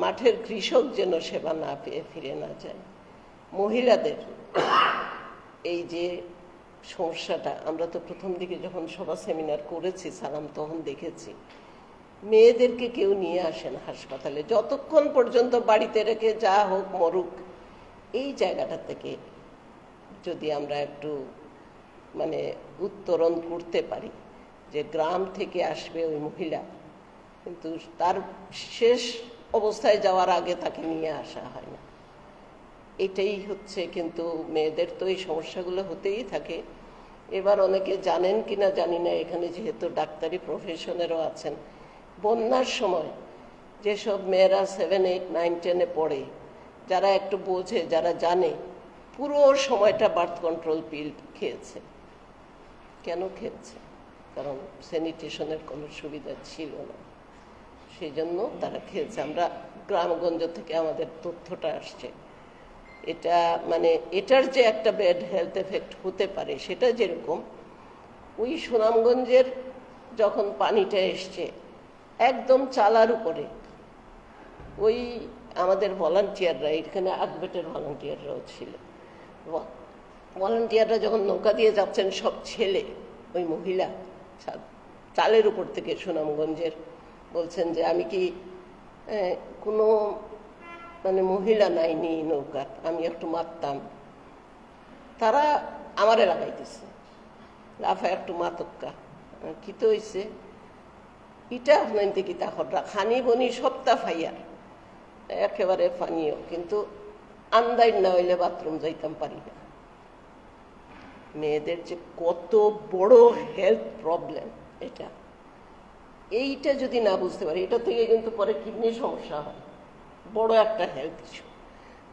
Speaker 9: মাঠের কৃষক যেন সেবা না পেয়ে ফিরে না যায়, মহিলাদের এই যে সমস্যাটা, আমরা তো প্রথম দিকে যখন সভা সেমিনার করেছি সালাম, তখন দেখেছি মেয়েদেরকে কেউ নিয়ে আসেন হাসপাতালে, যতক্ষণ পর্যন্ত বাড়িতে রেখে যা হোক মরুক। এই জায়গাটা থেকে যদি আমরা একটু মানে উত্তরণ করতে পারি, যে গ্রাম থেকে আসবে ওই মহিলা, কিন্তু তার শেষ অবস্থায় যাওয়ার আগে তাকে নিয়ে আসা হয় না। এটাই হচ্ছে, কিন্তু মেয়েদের তো এই সমস্যাগুলো হতেই থাকে। এবার অনেকে জানেন কিনা জানি না, এখানে যেহেতু ডাক্তারি প্রফেশনেরও আছেন, বন্যার সময় যেসব মেয়েরা 7, 8, 9, 10-এ পড়ে, যারা একটু বোঝে, যারা জানে, পুরো সময়টা বার্থ কন্ট্রোল পিল খেয়েছে। কেন খেয়েছে? কারণ স্যানিটেশনের কোনো সুবিধা ছিল না, সেই জন্য তারা খেয়েছে। আমরা গ্রামগঞ্জ থেকে আমাদের তথ্যটা আসছে। এটা মানে এটার যে একটা ব্যাড হেলথ এফেক্ট হতে পারে, সেটা যেরকম ওই সুনামগঞ্জের যখন পানিটা এসছে একদম চালার উপরে, ওই আমাদের ভলান্টিয়াররা, এখানে আগবেটের ভলান্টিয়াররাও ছিল, ভলান্টিয়াররা যখন নৌকা দিয়ে যাচ্ছেন, সব ছেলে, ওই মহিলা চালের উপর থেকে সুনামগঞ্জের বলছেন যে আমি কি কোনো মানে মহিলা নাইনি নৌকা, আমি একটু মারতাম। তারা আমারে লাগাইতেছে, লাফা একটু মাতক্কা কি তো হয়েছে, ইটা আপনার কি তা হররা খানি বনি সপ্তাহ ফাইয়ার একেবারে পানীয়, কিন্তু আন্দাই না হইলে বাথরুম যাইতাম পারি না। মেয়েদের যে কত বড় হেলথ প্রবলেম, এইটা যদি না বুঝতে পারি, এটা থেকে কিন্তু পরে কিডনির সমস্যা হয়, বড় একটা হেলথ ইস্যু।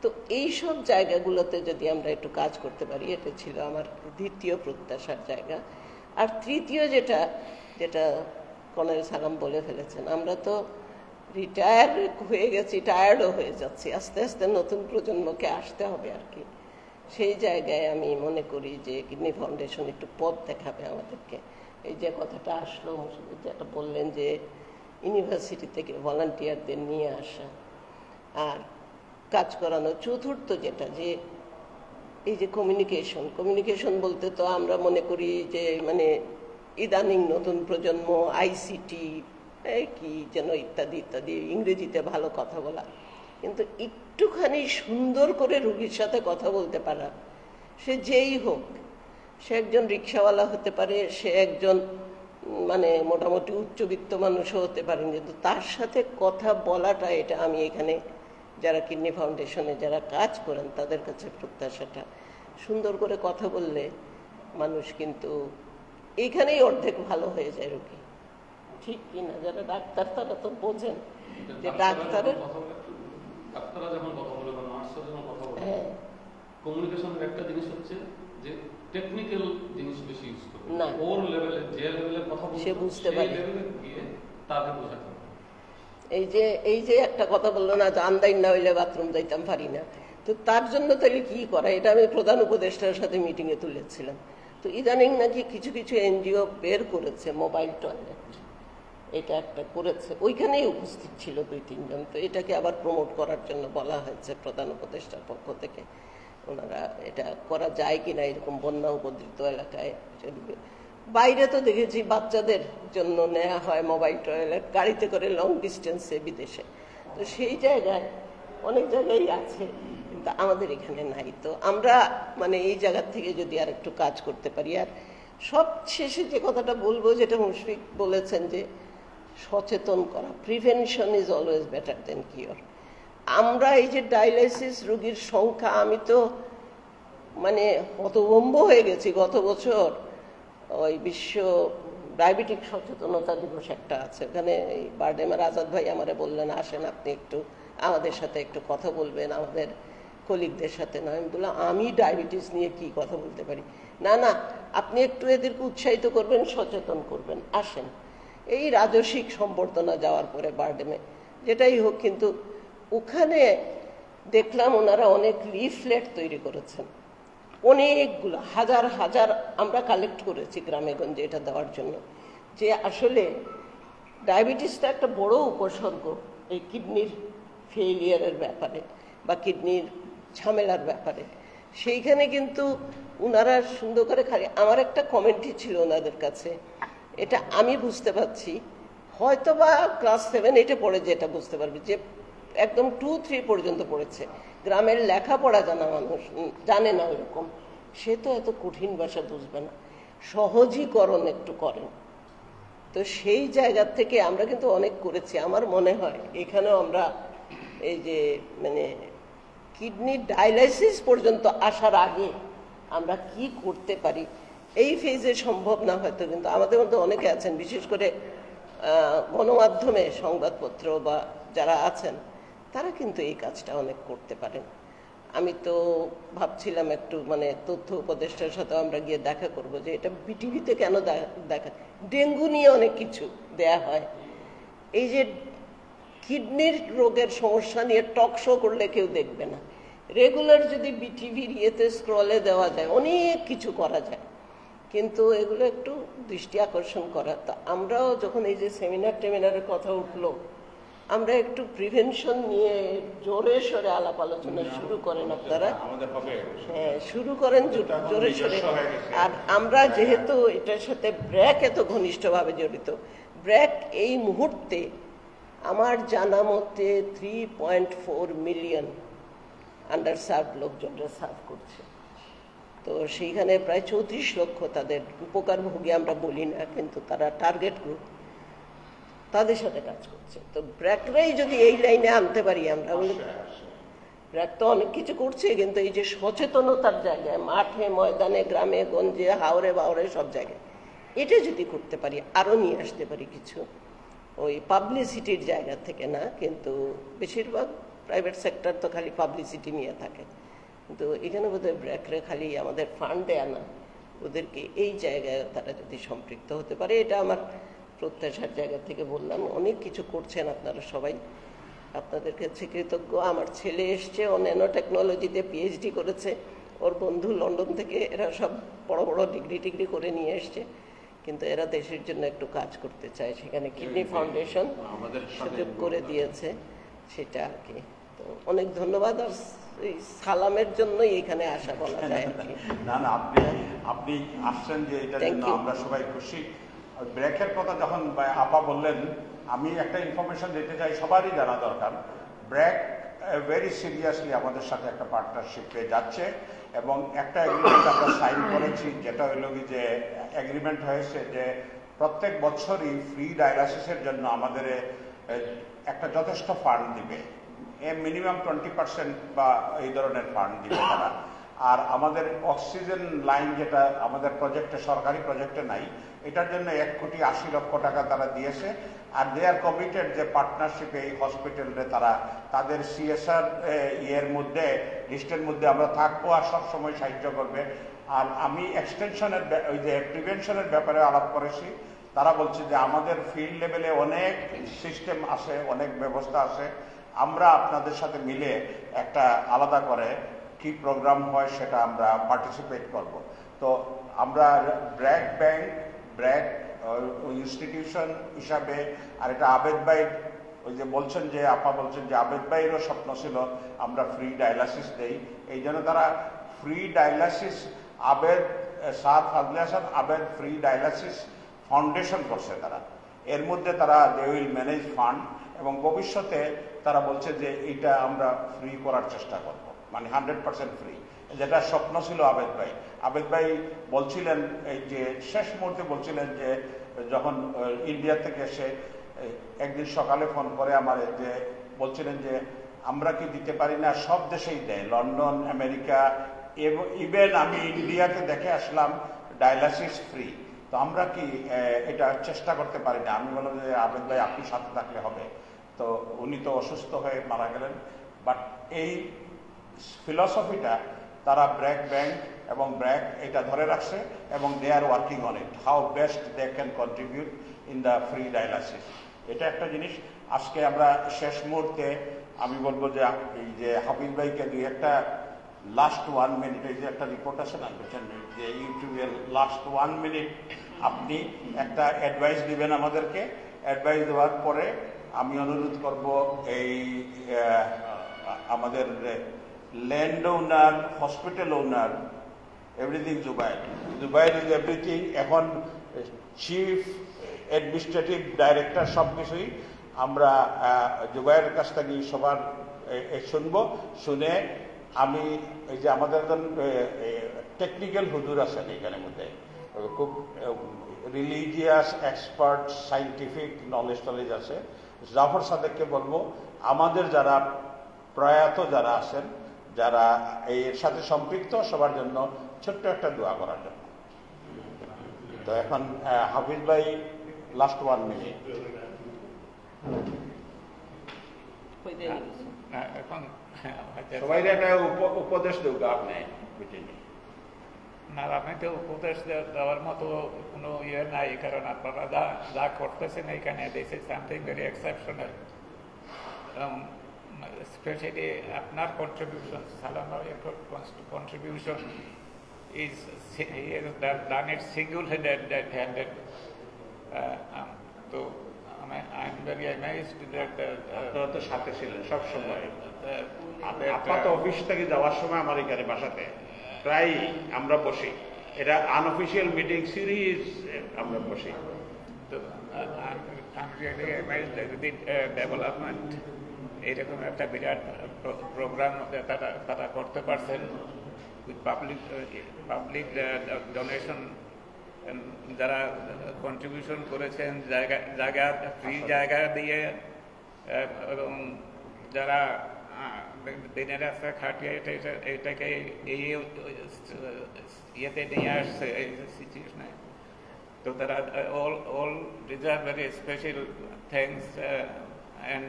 Speaker 9: তো এইসব জায়গাগুলোতে যদি আমরা একটু কাজ করতে পারি, এটা ছিল আমার দ্বিতীয় প্রত্যাশার জায়গা। আর তৃতীয় যেটা কর্নেল সালাম বলে ফেলেছেন, আমরা তো রিটায়ার হয়ে গেছি, টায়ার্ডও হয়ে যাচ্ছি, আস্তে আস্তে নতুন প্রজন্মকে আসতে হবে আর কি। সেই জায়গায় আমি মনে করি যে কিডনি ফাউন্ডেশন একটু পথ দেখাবে আমাদেরকে। এই যে কথাটা আসলো, যেটা বললেন যে ইউনিভার্সিটি থেকে ভলান্টিয়ারদের নিয়ে আসা আর কাজ করানো। চতুর্থ যেটা, যে এই যে কমিউনিকেশন বলতে তো আমরা মনে করি যে মানে ইদানিং নতুন প্রজন্ম আইসিটি কি যেন ইত্যাদি ইত্যাদি, ইংরেজিতে ভালো কথা বলা, কিন্তু একটুখানি সুন্দর করে রোগীর সাথে কথা বলতে পারা, সে যেই হোক, সে একজন রিক্সাওয়ালা হতে পারে, সে একজন মানে মোটামুটি উচ্চবিত্ত মানুষও হতে পারেন, কিন্তু তার সাথে কথা বলাটা, এটা আমি এখানে যারা কিডনি ফাউন্ডেশনে যারা কাজ করেন তাদের কাছে প্রত্যাশাটা। সুন্দর করে কথা বললে মানুষ কিন্তু এইখানেই অর্ধেক ভালো হয়ে যায় রোগী, ঠিক কিনা? যারা ডাক্তার তারা তো বোঝেন যে ডাক্তারের
Speaker 5: ডাক্তাররা যখন কথা বলে বা নার্সরা যখন কথা বলে, কমিউনিকেশনের একটা জিনিস হচ্ছে যে টেকনিক্যাল জিনিস বেশি ইউজ করে না, ওর লেভেলে যে লেভেলে কথা বলছে সে বুঝতে পারে, সেই লেভেলে গিয়ে তাকে বোঝাতে হবে।
Speaker 9: এই যে একটা কথা বললো না, আন্দাই না হইলে বাথরুম যাইতাম পারি না, তো তার জন্য তাহলে কি করা? এটা আমি প্রধান উপদেষ্টার সাথে মিটিংয়ে তুলেছিলাম। তো ইদানিং নাকি কিছু কিছু এনজিও বের করেছে মোবাইল টয়লেট, এটা একটা করেছে, ওইখানেই উপস্থিত ছিল 2-3 জন। তো এটাকে আবার প্রমোট করার জন্য বলা হয়েছে প্রধান উপদেষ্টার পক্ষ থেকে, ওনারা এটা করা যায় কিনা এরকম বন্যা উপদ্রুত এলাকায়। বাইরে তো দেখেছি বাচ্চাদের জন্য নেওয়া হয় মোবাইল টয়লেট, গাড়িতে করে লং ডিস্টেন্সে বিদেশে, তো সেই জায়গায় অনেক জায়গায় আছে, কিন্তু আমাদের এখানে নাই। তো আমরা মানে এই জায়গা থেকে যদি আর একটু কাজ করতে পারি। আর সব শেষে যে কথাটা বলবো, যেটা মুশফিক বলেছেন, যে সচেতন করা, prevention is always better then cure. আমরা এই যে ডায়ালাইসিস রোগীর সংখ্যা, আমি তো মানে হতভম্ব হয়ে গেছি। গত বছর ওই বিশ্ব ডায়াবেটিক সচেতনতা দিবস একটা আছে, ওখানে এই বারডেমের আজাদ ভাই আমারে বললেন, আসেন আপনি একটু আমাদের সাথে একটু কথা বলবেন, আমাদের কলিগদের সাথে। না, আমি বললাম আমি ডায়াবেটিস নিয়ে কি কথা বলতে পারি? না আপনি একটু এদেরকে উৎসাহিত করবেন, সচেতন করবেন, আসেন। এই রাজস্বিক সম্বর্ধনা যাওয়ার পরে বারডেমে যেটাই হোক, কিন্তু ওখানে দেখলাম ওনারা অনেক লিফলেট তৈরি করেছেন, অনেকগুলো হাজার হাজার আমরা কালেক্ট করেছি গ্রামে গঞ্জে এটা দেওয়ার জন্য, যে আসলে ডায়াবেটিসটা একটা বড় উপসর্গ এই কিডনির ফেইলিয়ারের ব্যাপারে বা কিডনির ঝামেলার ব্যাপারে। সেইখানে কিন্তু ওনারা সুন্দর করে খালি, আমার একটা কমেন্টই ছিল ওনাদের কাছে, এটা আমি বুঝতে পারছি, হয়তো বা ক্লাস 7-8 পড়ে যেটা বুঝতে পারবে, যে একদম 2-3 পর্যন্ত পড়েছে, গ্রামের লেখাপড়া জানা মানুষ জানে না ওইরকম, সে তো এত কঠিন ভাষা বুঝবে না, সহজীকরণ একটু করেন। তো সেই জায়গা থেকে আমরা কিন্তু অনেক করেছি। আমার মনে হয় এখানেও আমরা এই যে মানে কিডনি ডায়ালাইসিস পর্যন্ত আসার আগে আমরা কি করতে পারি, এই ফেজে সম্ভব না হয়তো, কিন্তু আমাদের মধ্যে অনেকে আছেন, বিশেষ করে গণমাধ্যমে সংবাদপত্র বা যারা আছেন তারা কিন্তু এই কাজটা অনেক করতে পারেন। আমি তো ভাবছিলাম একটু মানে তথ্য উপদেষ্টার সাথে আমরা গিয়ে দেখা করব যে এটা বিটিভিতে কেন দেখা, ডেঙ্গু নিয়ে অনেক কিছু দেয়া হয়। এই যে কিডনির রোগের সমস্যা নিয়ে টক শো করলে কেউ দেখবে না, রেগুলার যদি বিটিভির ইয়েতে স্ক্রলে দেওয়া যায় অনেক কিছু করা যায়, কিন্তু এগুলো একটু দৃষ্টি আকর্ষণ করা। তো আমরাও যখন এই যে সেমিনারের কথা উঠলো, আমরা একটু প্রিভেনশন নিয়ে জোরে সোরে আলাপ আলোচনা শুরু করেন আপনারা, হ্যাঁ শুরু করেন জোরে সোরে। আর আমরা যেহেতু এটার সাথে ব্র্যাক এত ঘনিষ্ঠভাবে জড়িত, ব্র্যাক এই মুহূর্তে আমার জানা মতে 3.4 মিলিয়ন আন্ডার সার্ভ লোকজনরা সার্ভ করছে। তো সেইখানে প্রায় 34 লক্ষ তাদের উপকারভোগী আমরা বলি না, কিন্তু তারা টার্গেট গ্রুপ, তাদের সাথে কাজ করছে। তো ব্র্যাকরাই যদি এই লাইনে আনতে পারি আমরা, ব্র্যাক তো অনেক কিছু করছে, কিন্তু এই যে সচেতনতার জায়গায় মাঠে ময়দানে গ্রামে গঞ্জে হাওরে বাওরে সব জায়গায় এটা যদি করতে পারি, আরো নিয়ে আসতে পারি কিছু, ওই পাবলিসিটির জায়গা থেকে না, কিন্তু বেশিরভাগ প্রাইভেট সেক্টর তো খালি পাবলিসিটি নিয়ে থাকে, কিন্তু এখানে বোধহয় ব্র্যাকরে খালি আমাদের ফান্ড দেয়া না, ওদেরকে এই জায়গায় তারা যদি সম্পৃক্ত হতে পারে, এটা আমার প্রত্যাশার জায়গা থেকে বললাম। অনেক কিছু করছেন আপনারা সবাই, আপনাদের কাছে কৃতজ্ঞ। আমার ছেলে এসছে, ও ন্যানো টেকনোলজিতে পিএইচডি করেছে, ওর বন্ধু লন্ডন থেকে, এরা সব বড় বড় ডিগ্রি করে নিয়ে এসছে, কিন্তু এরা দেশের জন্য একটু কাজ করতে চায়, সেখানে কিডনি ফাউন্ডেশন সুযোগ করে দিয়েছে, সেটা আর কি। তো অনেক ধন্যবাদ। আর এই সালামের জন্যই এখানে আসা বলা যায় আর কি।
Speaker 1: না না, আপনি আসছেন যে এটার জন্য আমরা সবাই খুশি। ব্র্যাকের কথা যখন আপা বললেন, আমি একটা ইনফরমেশন দিতে চাই, সবারই জানা দরকার। ব্র্যাক ভেরি সিরিয়াসলি আমাদের সাথে একটা পার্টনারশিপে যাচ্ছে, এবং একটা এগ্রিমেন্ট আমরা সাইন করেছি, যেটা হইল কি যে এগ্রিমেন্ট হয়েছে যে প্রত্যেক বছরই ফ্রি ডায়ালাসিসের জন্য আমাদের একটা যথেষ্ট ফান্ড দিবে, মিনিমাম 20% বা এই ধরনের ফান্ড দিবে তারা। আর আমাদের অক্সিজেন লাইন যেটা আমাদের প্রজেক্টে, সরকারি প্রজেক্টে নাই, এটার জন্য 1,80,00,000 টাকা তারা দিয়েছে। আর দে আর কমিটেড যে পার্টনারশিপে এই হসপিটালে তারা তাদের সিএসআর ইয়ের মধ্যে, লিস্টের মধ্যে আমরা থাকবো আর সবসময় সাহায্য করবে। আর আমি এক্সটেনশনের ওই যে প্রিভেনশনের ব্যাপারে আলাপ করেছি, তারা বলছে যে আমাদের ফিল্ড লেভেলে অনেক সিস্টেম আছে, অনেক ব্যবস্থা আছে, আমরা আপনাদের সাথে মিলে একটা আলাদা করে কি প্রোগ্রাম হয় সেটা আমরা পার্টিসিপেট করব। তো আমরা ব্র্যাক ব্যাংক, ব্র্যাক ইনস্টিটিউশন হিসাবে, আর এটা আবেদ ভাই ওই যে বলছেন যে আপা বলছেন যে আবেদ ভাইয়েরও স্বপ্ন ছিল আমরা ফ্রি ডায়ালাসিস দেই, এই জন্য তারা ফ্রি ডায়ালাসিস আবেদ স্যার ফাজলে হাসান আবেদ ফ্রি ডায়ালাসিস ফাউন্ডেশন করছে তারা, এর মধ্যে তারা দে উইল ম্যানেজ ফান্ড, এবং ভবিষ্যতে তারা বলছে যে এটা আমরা ফ্রি করার চেষ্টা করব, মানে 100% ফ্রি, যেটা স্বপ্ন ছিল আবেদ ভাই। আবেদ ভাই বলছিলেন এই যে শেষ মুহূর্তে বলছিলেন যে যখন ইন্ডিয়া থেকে এসে একদিন সকালে ফোন করে আমার যে বলছিলেন যে আমরা কি দিতে পারি না, সব দেশেই দেয়, লন্ডন, আমেরিকা, ইভেন আমি ইন্ডিয়াতে দেখে আসলাম ডায়ালাসিস ফ্রি, তো আমরা কি এটা চেষ্টা করতে পারি না? আমি বললাম যে আবেদ ভাই আপনি সাথে থাকলে হবে। তো উনি তো অসুস্থ হয়ে মারা গেলেন, বাট এই ফিলসফিটা তারা ব্র্যাক ব্যাংক এবং ব্র্যাক এটা ধরে রাখছে, এবং they are working on it, how best they can contribute in the free dialysis. এটা একটা জিনিস। আজকে আমরা শেষ মুহূর্তে আমি বলবো যে এই যে হাফিজ ভাইকে দুই একটা লাস্ট 1 মিনিট, এই যে একটা রিপোর্ট আছে না যে ইউটিউবের লাস্ট 1 মিনিট আপনি একটা অ্যাডভাইস দিবেন আমাদেরকে। অ্যাডভাইস দেওয়ার পরে আমি অনুরোধ করব এই আমাদের land owner, hospital owner, everything Zubair, Zubair is everything, এখন চিফ অ্যাডমিনিস্ট্রেটিভ ডাইরেক্টর, সব কিছুই আমরা জুবাইরের কাছ থেকে সবার শুনবো। শুনে আমি এই যে আমাদের টেকনিক্যাল হুজুর আছেন এখানের মধ্যে, খুব রিলিজিয়াস এক্সপার্ট, সাইন্টিফিক নলেজ আছে, জাফর সাদেককে বলবো আমাদের যারা প্রয়াত যারা আছেন, যারা এর সাথে সম্পৃক্ত, সবার জন্য ছোট্ট একটা দোয়া করার জন্য। তো এখন হাফিজ ভাই লাস্ট 1 মিনিট।
Speaker 10: এখন
Speaker 1: সবাই একটা উপদেশ দেব আপনি বুঝিনি
Speaker 10: না, আপনি তো উপদেশ দেওয়ার মতো কোনো ইয়ে নাই, কারণ আপনারা যা করতেছেন এখানে this is something very exceptional. Specially আপনার কন্ট্রিবিউশন, সালাম ভাইয়ের contribution is he has done it single-handed. So I'm very amazed that
Speaker 1: আপনারা তো সাথে ছিলেন সব সময়। আপাতত অফিস থেকে যাওয়ার সময় আমার এখানে বাসাতে প্রায় আমরা বসি, এটা আনঅফিসিয়াল মিটিং সিরিজ আমরা বসি।
Speaker 10: তো I'm really amazed at the development। এইরকম একটা বিরাট প্রোগ্রাম তারা করতে পারছেন with public donation, যারা কন্ট্রিবিউশন করেছেন জায়গা ফ্রি জায়গা দিয়ে, এবং যারা দিনের রাস্তা খাটিয়ে এটাকে এই ইয়েতে নিয়ে আসছে এই সিচুয়েশনে। তো তারা all deserve very special thanks, and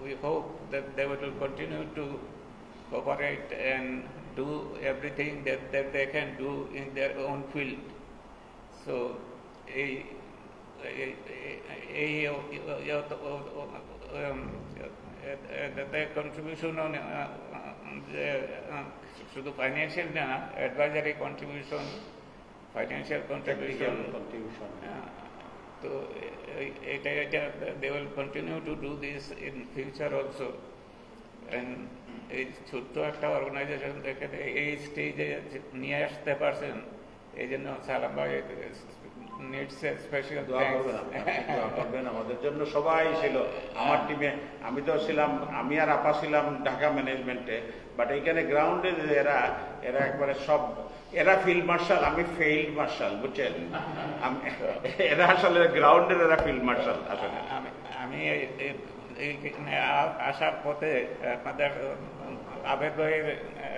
Speaker 10: we hope that they will continue to cooperate and do everything that they can do in their own field. So their contribution on শুধু ফাইন্যান্সিয়াল না, অ্যাডভাইজারি কন্ট্রিবিউশন, ফাইন্যান্সিয়াল কন্ট্রিবিউশন, তো এটা they will continue to do this in future also. And এই ছোট্ট একটা organisation থেকে এই স্টেজে নিয়ে আসতে পারছেন, এই জন্য সালাম ভাই নিডস এ স্পেশাল
Speaker 1: করবেন। আমাদের জন্য সবাই ছিল আমার টিমে, আমি তো ছিলাম, আমি আর আপা ছিলাম ঢাকা ম্যানেজমেন্টে, বাট এইখানে গ্রাউন্ডে এরা একবারে সব, এরা ফিল্ড মার্শাল, আমি ফেইল্ড মার্শাল, বুঝছেন? এরা আসলে গ্রাউন্ডের এরা ফিল্ড মার্শাল। আসলে
Speaker 10: আমি এইখানে আসার পথে আপনাদের আবেদ ভাইয়ের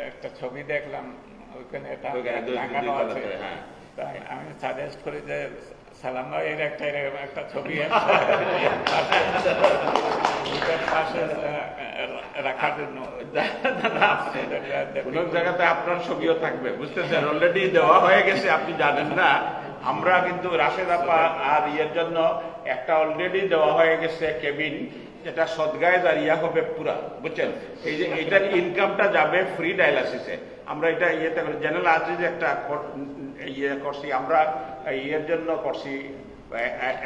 Speaker 10: একটা ছবি দেখলাম, ওইখানে টাঙানো আছে। তাই আমি সাজেস্ট করি যে সালাম ভাইয়ের একটা ছবি রাখার জন্য
Speaker 1: কোন জায়গাতে আপনার ছবিও থাকবে, বুঝতেছেন? অলরেডি দেওয়া হয়ে গেছে, আপনি জানেন না। আমরা কিন্তু রাশেদ আপা আর ইয়ের জন্য একটা অলরেডি দেওয়া হয়ে গেছে কেবিন, যেটা সদগায় দাঁড়িয়ে হবে পুরা, বুঝছেন? এই যে এইটার ইনকামটা যাবে ফ্রি ডায়ালাসিসে। আমরা এটা ইয়েতে জেনারেল আজকে যে একটা ইয়ে করছি, আমরা ইয়ের জন্য করছি,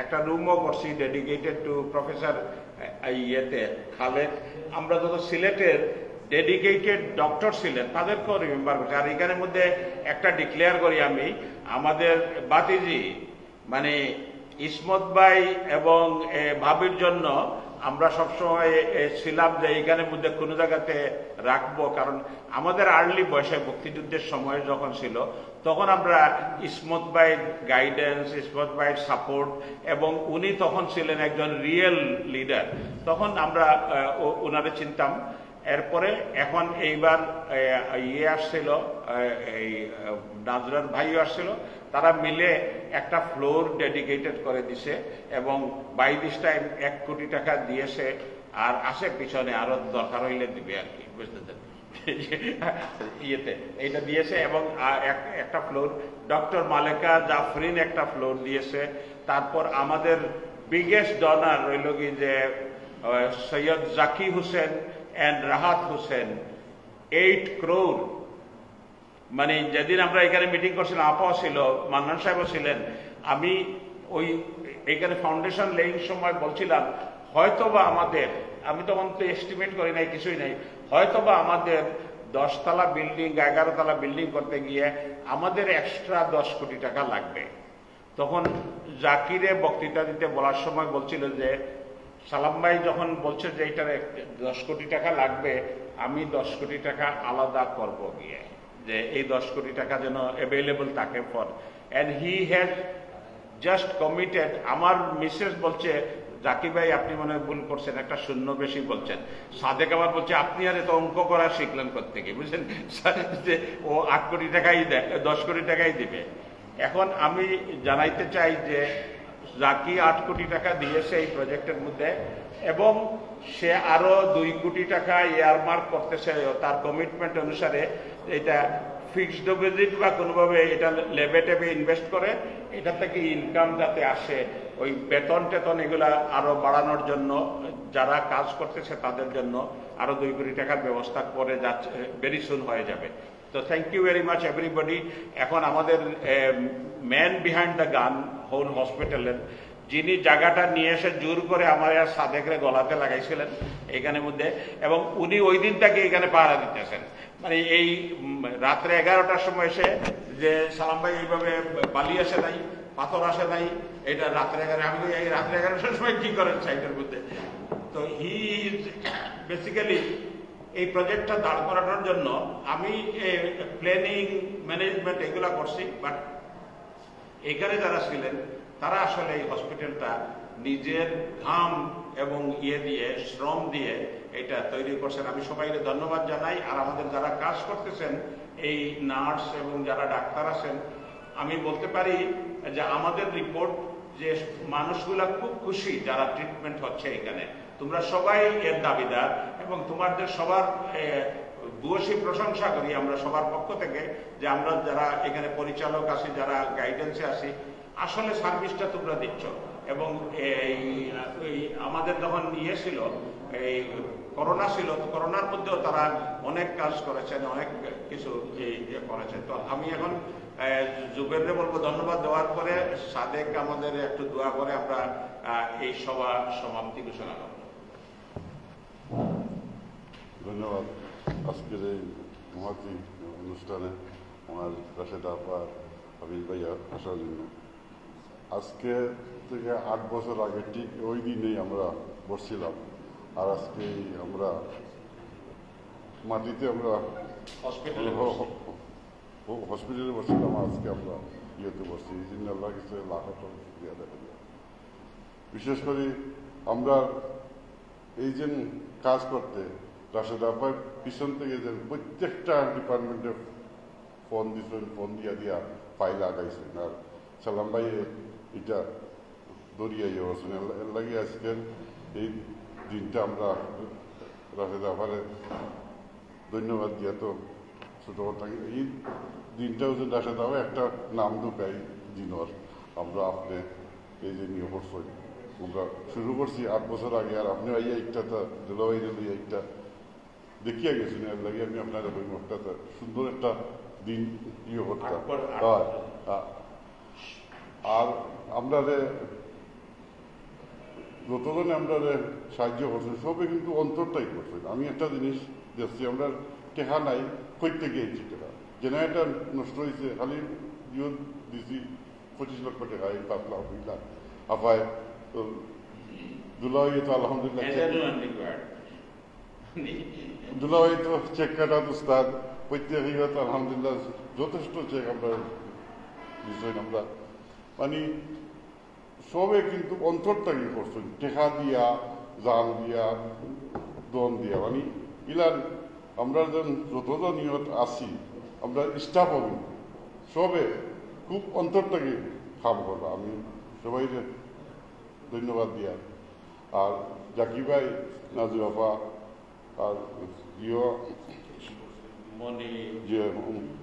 Speaker 1: একটা রুমও করছি ডেডিকেটেড টু প্রফেসর ইয়েতে খালেদ। আমরা যত সিলেটের ডেডিকেটেড ডক্টর ছিলেন তাদেরকেও রিমেম্বার করছি। আর এখানের মধ্যে একটা ডিক্লেয়ার করি আমি, আমাদের বাতিজি মানে ইসমত ভাই এবং ভাবির জন্য আমরা সবসময় ছিলাম যে এইখানের মধ্যে কোনো জায়গাতে রাখবো, কারণ আমাদের আর্লি বয়সে মুক্তিযুদ্ধের সময় যখন ছিল তখন আমরা ইসমত ভাইয়ের গাইডেন্স, ইসমত ভাইয়ের সাপোর্ট, এবং উনি তখন ছিলেন একজন রিয়েল লিডার, তখন আমরা ওনারে চিনতাম। এরপরে এখন এইবার ইয়ে আসছিল, এই নাজরার ভাইও আসছিল, তারা মিলে একটা ফ্লোর ডেডিকেটেড করে দিছে এবং বাই দিস টাইম 1 কোটি টাকা দিয়েছে, আর আসে পিছনে আরো দরকার হইলে দিবে আর কি, বুঝতেছেন? ইয়েতে এইটা দিয়েছে, এবং একটা ফ্লোর ডক্টর মালেকা জাফরিন একটা ফ্লোর দিয়েছে। তারপর আমাদের বিগেস্ট ডনার রইল কি যে সৈয়দ জাকি হোসেন and রাহাত হোসেন 8 crore, মানে যেদিন আমরা এখানে মিটিং করছিলাম আপাও ছিল, মান্নান সাহেবও ছিলেন, আমি ওই এখানে ফাউন্ডেশন লেইং সময় বলছিলাম হয়তোবা আমাদের, আমি তখন তো এস্টিমেট করি নাই, কিছুই নাই, হয়তোবা আমাদের 10 তলা বিল্ডিং 11 তলা বিল্ডিং করতে গিয়ে আমাদের এক্সট্রা 10 কোটি টাকা লাগবে। তখন জাকিরে বক্তৃতা দিতে বলার সময় বলছিল যে সালাম ভাই যখন বলছে যে এইটার 10 কোটি টাকা লাগবে, আমি 10 কোটি টাকা আলাদা করব গিয়ে, যে এই 10 কোটি টাকা যেন অ্যাভেলেবল থাকে for, and he has just committed. আমার মিসেস বলছে জাকির ভাই আপনি মনে হয় ভুল করছেন, একটা শূন্য বেশি বলছেন। সাদেক আবার বলছে আপনি আর এত অঙ্ক করা শিখলেন কোত্থেকে, বুঝলেন? যে ও 8 কোটি টাকাই 10 কোটি টাকাই দিবে। এখন আমি জানাইতে চাই যে জাকি 8 কোটি টাকা দিয়েছে এই প্রজেক্টের মধ্যে, এবং সে আরো 2 কোটি টাকা এয়ারমার্ক করতেছে তার কমিটমেন্ট অনুসারে। এটা ফিক্সড ডিপোজিট বা কোনোভাবে এটা লেবে টেবে ইনভেস্ট করে এটা থেকে ইনকাম যাতে আসে, ওই বেতন টেতন এগুলা আরো বাড়ানোর জন্য, যারা কাজ করতেছে তাদের জন্য আরো 2 কোটি টাকার ব্যবস্থা করে যাচ্ছে, ভেরি সুন হয়ে যাবে। তো thank you very much everybody. এখন আমাদের man behind the gun whole হসপিটালের, যিনি জায়গাটা নিয়ে এসে জোর করে আমার আর সাদেকরে গলাতে লাগাইছিলেন এখানে মধ্যে, এবং উনি ওই দিন থেকে এখানে পাহারা দিতেছেন। মানে এই রাত্রে 11টার সময় এসে যে সালাম ভাই এইভাবে বালি আসে নাই, পাথর আসে নাই, এটা রাত্রে 11, আমি এই রাত্রে 11টার সময় কি করেন সাইটের মধ্যে। তো হি বেসিক্যালি এই প্রজেক্টটা দাঁড় করানোর জন্য আমি প্ল্যানিং ম্যানেজমেন্ট এগুলা করছি, বাট এখানে যারা ছিলেন তারা আসলে এই হসপিটালটা নিজের ঘাম এবং দিয়ে শ্রম দিয়ে এটা তৈরি করছেন। আমি সবাইকে ধন্যবাদ জানাই। আর আমাদের যারা কাজ করতেছেন, এই নার্স এবং যারা ডাক্তার আছেন, আমি বলতে পারি যে আমাদের রিপোর্ট যে মানুষগুলা খুব খুশি যারা ট্রিটমেন্ট হচ্ছে এখানে। তোমরা সবাই এর দাবিদার, এবং তোমাদের সবার ভূয়সী প্রশংসা করি আমরা সবার পক্ষ থেকে, যে আমরা যারা এখানে পরিচালক আছি, যারা গাইডেন্সে আছি, আসলে সার্ভিসটা তোমরা দিচ্ছ। এবং এই আমাদের যখন ছিল এই করোনা ছিল, করোনার মধ্যেও তারা অনেক কাজ করেছেন, অনেক কিছু করেছেন। তো আমি এখন জুবেররে বলবো ধন্যবাদ দেওয়ার পরে সাদেক আমাদের একটু দোয়া করে আমরা এই সভা সমাপ্তি ঘোষণা করব।
Speaker 11: ধন্যবাদ আজকের এই মহতী অনুষ্ঠানে আমার রাশেদ আপা, হাবিব ভাইয়া আসার জন্য। আজকে থেকে 8 বছর আগে ঠিক ওই দিনেই আমরা বসছিলাম, আর আজকে আমরা মাটিতে আমরা হসপিটালে বসছিলাম, আজকে আমরা ইয়েতে বসছি। এই জন্য আল্লাহ কিছু লাখ দিয়া দেখা যায়। বিশেষ করে আমরা এই যে কাজ করতে রাশেদ আপার পিছন থেকে যে প্রত্যেকটা ডিপার্টমেন্টে ফোন দিচ্ছেন, ফোন দিয়া ফাইল আগাইছেন, আর সালাম ভাই এটা দরিয়া হচ্ছেন। এর লাগে আজকের এই দিনটা আমরা রাশেদ আপারে ধন্যবাদ দিয়া তো ছোট থাকি। এই দিনটা হচ্ছে রাশেদ আপা একটা নাম ঢুকাই দিনর আমরা আপনি এই যে নিয়ে করছেন। আমরা শুরু করছি 8 বছর আগে, আর আপনি আইয়া একটা জলবায়ু একটা দেখিয়া গেছেন। এর লাগে আমি আপনারা বই একটা সুন্দর একটা দিন করতাম। আর আমরা যতজনে আমরা সাহায্য করছেন সবে কিন্তু অন্তরটাই করছেন। আমি একটা জিনিস দেখছি, আমরা টেকা নাই করতে গিয়েছি, টেকা জেনারেটার নষ্ট হয়েছে, খালি ইয়ে দিছি 25 লক্ষ টাকা, এই 5 লাখ 2 লাখ আপায়। তো দুলাভাই তো আলহামদুলিল্লাহ দুলাভাই তো চেক কাটা উস্তাদ, প্রত্যেক ইয়ে তো আলহামদুলিল্লাহ যথেষ্ট চেক আমরা দিচ্ছেন। আমরা মানে সবে কিন্তু অন্তরটাকে করছেন, টেকা দিয়া, জাল দিয়া, দন দিয়া, মানে ইলার আমরা যতজন নিয়ত আছি, আমরা স্টাফ হব সবে খুব অন্তরটাকে কাম করবা। আমি সবাই ধন্যবাদ দিয়া। আর জাকি ভাই, নাজু আপা, আর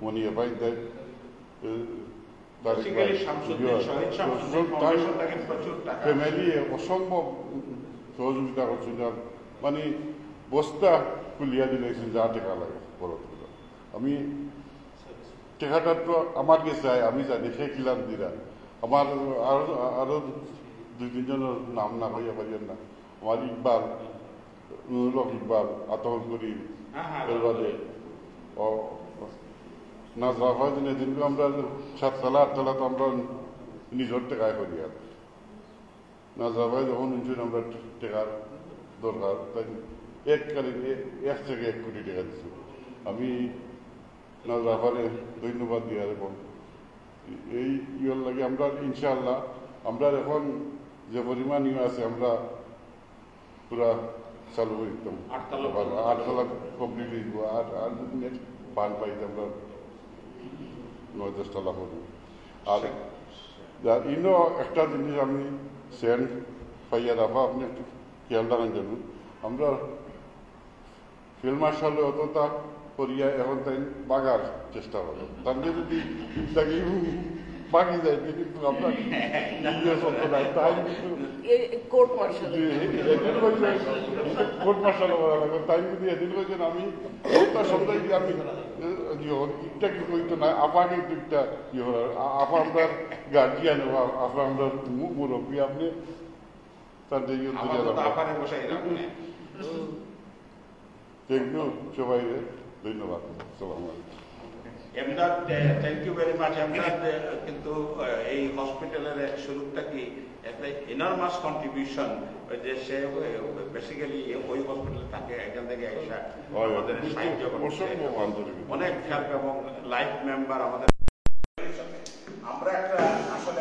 Speaker 11: মনি ভাই ফ্যামিলি অসম্ভব সহযোগিতা করছেন। মানে বস্তা খুলিয়া দিলেছেন যা টেকা লাগে বড়। আমি টেকাটা তো আমার কাছে আমি জানি সে খিলাম দিরা আমার আরো 2-3 জনের নাম না হইয়া পারিয়েন না। আমার ইকবাল, নুরুল ইকবাল, আতল করিম, এরবাদে ও নাজরাফা দিনকে আমরা 7 তলা 8 তলা তো আমরা নিজের টেকায় করি। আর নাজরাফায় যখন শুনছেন আমরা টেকার দরকার, তাই এককালীন 1 থেকে 1 কোটি টাকা দিচ্ছি। আমি নাজরাফারে ধন্যবাদ দিয়ে, এবং এই ইয়ের লাগে আমরা ইনশাআল্লাহ আমরা এখন যে পরিমাণ ইয়ে আছে আমরা পুরা চালু একদম 8 তলা কমপ্লিট হয়ে যাব। আর নেক্সট বান পাইতে আমরা 9-10 তলা করব। আর আর ইনো একটা জিনিস আমি সেন্ট পাইয়া রাখা আপনি একটু খেয়াল রাখেন জানুন আমরা ফিল্ড মার্শালে অতটা করিয়া এখন তাই বাগার চেষ্টা করো তার যদি তাকে বাকি যায় কিন্তু আপনার তাই কিন্তু
Speaker 9: কোর্ট মার্শাল
Speaker 11: কোর্ট মার্শাল করা লাগবে তাই যদি এদিন বলছেন আমি সন্ধ্যায় আমি ইটা কি কইতো না আপা কিন্তু একটা কি আপা আমরা গার্জিয়ান আপা আমরা মুরব্বী আপনি তার দিকে থ্যাংক ইউ সবাই ধন্যবাদ আসসালামু আলাইকুম
Speaker 1: Emdad thank you very much Emdad কিন্তু এই হসপিটালের শুরুটা কি একটা এনর্মাস কন্ট্রিবিউশন যে সে বেসিক্যালি ওই হসপিটালে থাকে এখান থেকে এসে আমাদের সাহায্য করছে অনেক হেল্প এবং লাইফ মেম্বার আমাদের আমরা একটা আসলে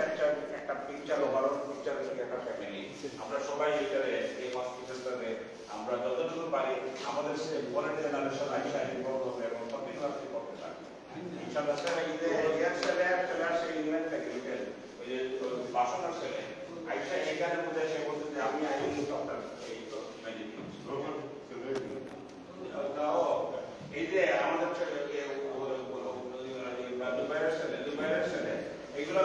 Speaker 1: একটা পিকচার ওভারঅল পিকচার একটা ফ্যামিলি আমরা সবাই এখানে এই হসপিটালে আমরা যতটুকু পারি আমাদের পরের জেনারেশন আইসা ইনভলভ হবে এবং কন্টিনিউয়াসলি করতে থাকবে ইনশাআল্লাহ স্যার এই যে ইয়ার ছেলে আসে ইউনিয়ন থেকে ওই যে বাসনার ছেলে আইসা এখানে মধ্যে সে বলছে যে আমি আই উইল ডক্টর এই তো এই যে আমাদের দুবাইয়ের ছেলে এগুলো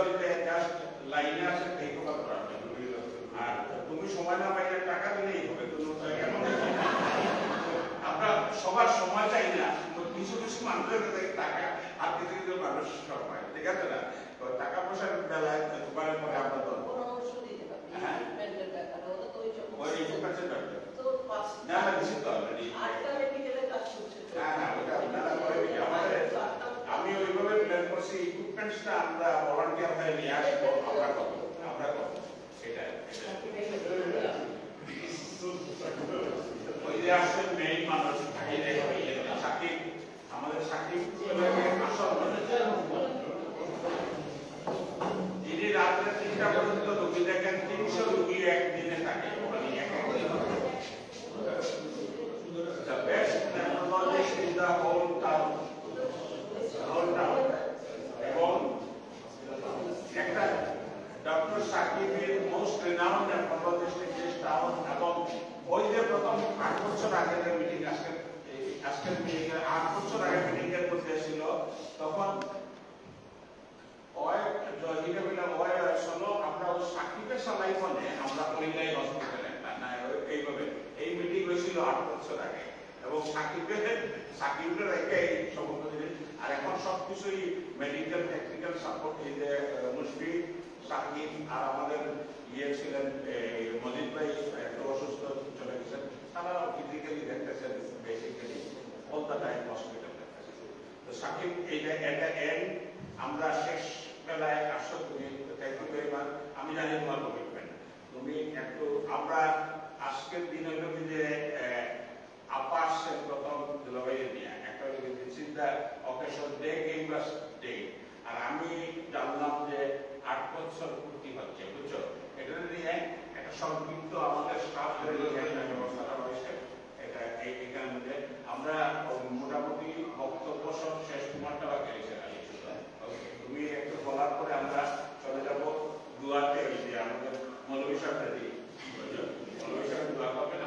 Speaker 1: জাস্ট লাইনে আছে টেক ওভার করার জন্য আর তুমি সময় না পাইলে টাকা দিলেই হবে আমরা সবার সময় চাই না কিছু কিছু মানুষের কাছে টাকা আর কিছু কিছু মানুষ সময় ঠিক আছে না টাকা পয়সার বেলায় দুবারের পরে আমরা তো আমি ওইভাবে প্ল্যান করছি ইকুইপমেন্টসটা আমরা ভলান্টিয়ার হয়ে নিয়ে আসবো আমরা করবো সেটাই ওই যে আসলে মেইন মানুষ সাকিব আমাদের সাকিব আসল যিনি রাত্রে 3টা পর্যন্ত রোগী দেখেন 300 রোগী একদিনে থাকে The best nephrologist in the whole town. এবং একটা ডক্টর সাকিবের most renowned nephrologist in this town এবং ওই যে প্রথম 8 বছর আগে যে মিটিং আজকের মিটিং 8 বছর আগে মিটিং এর মধ্যে ছিল তখন ওই জহিরে বলে ওই শোনো আমরা ওই সাকিবের সালাই বলে আমরা পরিলাই হসপিটালে না এইভাবে এই মিটিং হয়েছিল 8 বছর আগে এবং সাকিবের রেখে এই সমস্ত জিনিস আর এখন সবকিছুই মেডিকেল টেকনিক্যাল সাপোর্ট এই যে মুশফিক সাকিব আর আমাদের ইয়ে ছিলেন মজিদ ভাই একটু অসুস্থ চলে গেছেন তারা ফিজিক্যালি দেখতেছেন basically all the time hospital দেখতেছেন তো সাকিব এটা এন্ড আমরা শেষ বেলায় আসো তুমি থ্যাংক ইউ ভেরি মাচ আমি জানি তোমার কমিটমেন্ট তুমি একটু আমরা আজকের দিন হইল কি যে আপা আসছেন প্রথম দুলাভাইয়ের নিয়ে একটা হলো this is the occasion day game as day আর আমি জানলাম যে 8 বছর পূর্তি হচ্ছে বুঝছো এটা নিয়ে একটা সংক্ষিপ্ত আমাদের স্টাফের ব্যবস্থাটা রয়েছে এটা এখানের মধ্যে আমরা মোটামুটি বক্তব্য সব শেষ কুমারটা গেছে তুমি একটু বলার পরে আমরা চলে যাব দুয়াতে যে আমাদের মৌলভী সাহেব দিই মৌলভী সাহেব দোয়া করবে না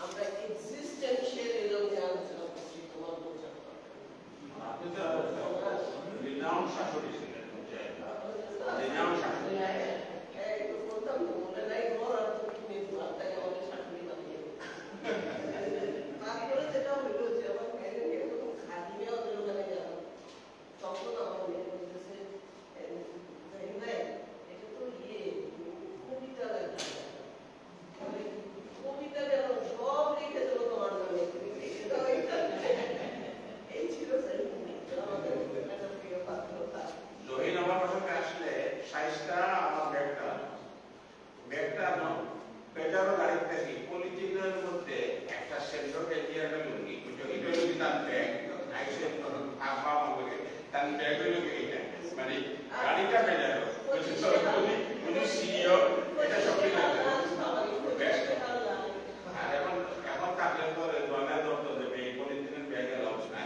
Speaker 9: আমরা এক্সিস্টেন্সিয়াল এলো নিয়ে আলোচনা করছি তোমার
Speaker 1: এটা মেনে নাও উনি সিইও এটা সব ঠিক আছে আর এখন কাটলে তো দোয়ানা দরতো দেবে এই পলিথিনের ব্যাগে লাভ নাই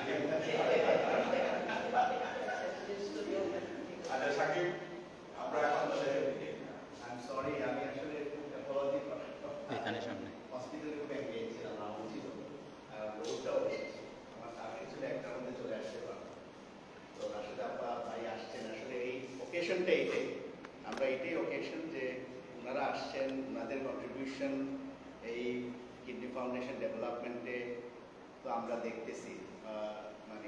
Speaker 1: আচ্ছা সাকিব আমরা এখন
Speaker 12: সরি আমি আসলে অ্যাপোলজি
Speaker 13: এখানে সামনে
Speaker 12: হসপিটালে ব্যাগ গিয়েছিলাম আমার উচিত রোডটাও আমার টার্গেট ছিল একটার মধ্যে চলে আসতে পারবো তো রাশেদ আপা ভাই আসছেন আসলে এই ওকেশনটা এটাই আমরা এটাই ওকেশন যে ওনারা আসছেন ওনাদের কন্ট্রিবিউশন এই কিডনি ফাউন্ডেশন ডেভেলপমেন্টে তো আমরা দেখতেছি মানে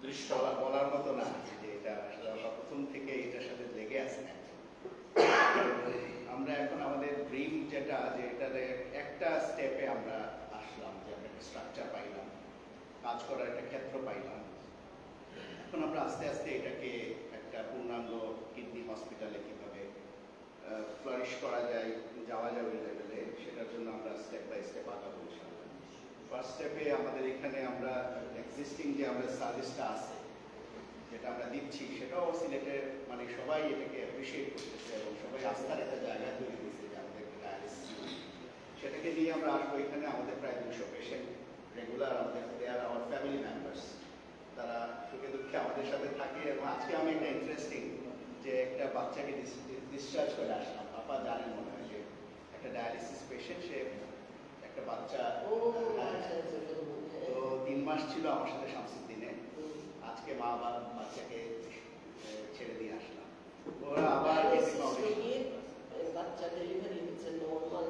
Speaker 12: দৃশ্য বলার মতো না যে এটা আসলে আমরা প্রথম থেকে এটার সাথে লেগে আছে আমরা এখন আমাদের ড্রিম যেটা যে এটাতে একটা স্টেপে আমরা আসলাম যে আমরা একটা স্ট্রাকচার পাইলাম কাজ করার একটা ক্ষেত্র পাইলাম এখন আমরা আস্তে আস্তে এটাকে একটা পূর্ণাঙ্গ কিডনি হসপিটালে কিভাবে ফ্লারিশ করা যায় যাওয়া যাবে লেভেলে সেটার জন্য আমরা স্টেপ বাই স্টেপ আগাবো ফার্স্ট স্টেপে আমাদের এখানে আমরা এক্সিস্টিং যে আমাদের সার্ভিসটা আছে যেটা আমরা দিচ্ছি সেটাও সিলেটের মানে সবাই এটাকে অ্যাপ্রিসিয়েট করতেছে এবং সবাই আস্থার একটা জায়গা তৈরি দিচ্ছে যে আমাদের একটা ডায়ালিসিস সেটাকে নিয়ে আমরা আসবো এখানে আমাদের প্রায় 200 পেশেন্ট রেগুলার আমাদের দেয়ার আওয়ার ফ্যামিলি মেম্বার্স তারা সুখে দুঃখে আমাদের সাথে থাকে এবং আজকে আমি একটা ইন্টারেস্টিং যে একটা বাচ্চাকে ডিসচার্জ করে আসলাম আপা জানেন মনে হয় যে একটা ডায়ালিসিস পেশেন্ট সে একটা বাচ্চা তো 3 মাস ছিল আমার সাথে শামসুদ্দিনে আজকে মা বাচ্চাকে ছেড়ে দিয়ে আসলাম ওরা আবার
Speaker 9: বাচ্চা ডেলিভারি হচ্ছে নরমাল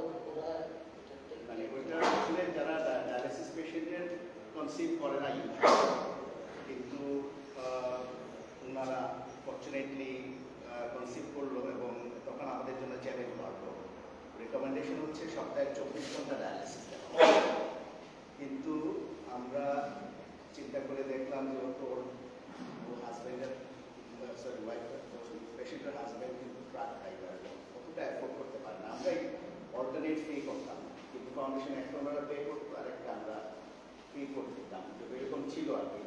Speaker 12: মানে ওইটা আসলে যারা ডায়ালিসিস পেশেন্টের কনসিভ করে না কিন্তু ওনারা ফর্চুনেটলি কনসিভ করলো এবং তখন আমাদের জন্য চ্যালেঞ্জ বাড়লো রেকমেন্ডেশন হচ্ছে সপ্তাহে 24 ঘন্টা ডায়ালিসিস কিন্তু আমরা চিন্তা করে দেখলাম যে ওর হাজব্যান্ডের সরি ওয়াইফ পেশেন্টের হাজব্যান্ড কিন্তু ট্রাক ড্রাইভার অতটা অ্যাফোর্ড করতে পারে না আমরা অল্টারনেট ফ্রি করতাম কিন্তু ফাউন্ডেশন একটা আমরা পে করতো আর একটা আমরা ফ্রি করে দিতাম তো এরকম ছিল আর কি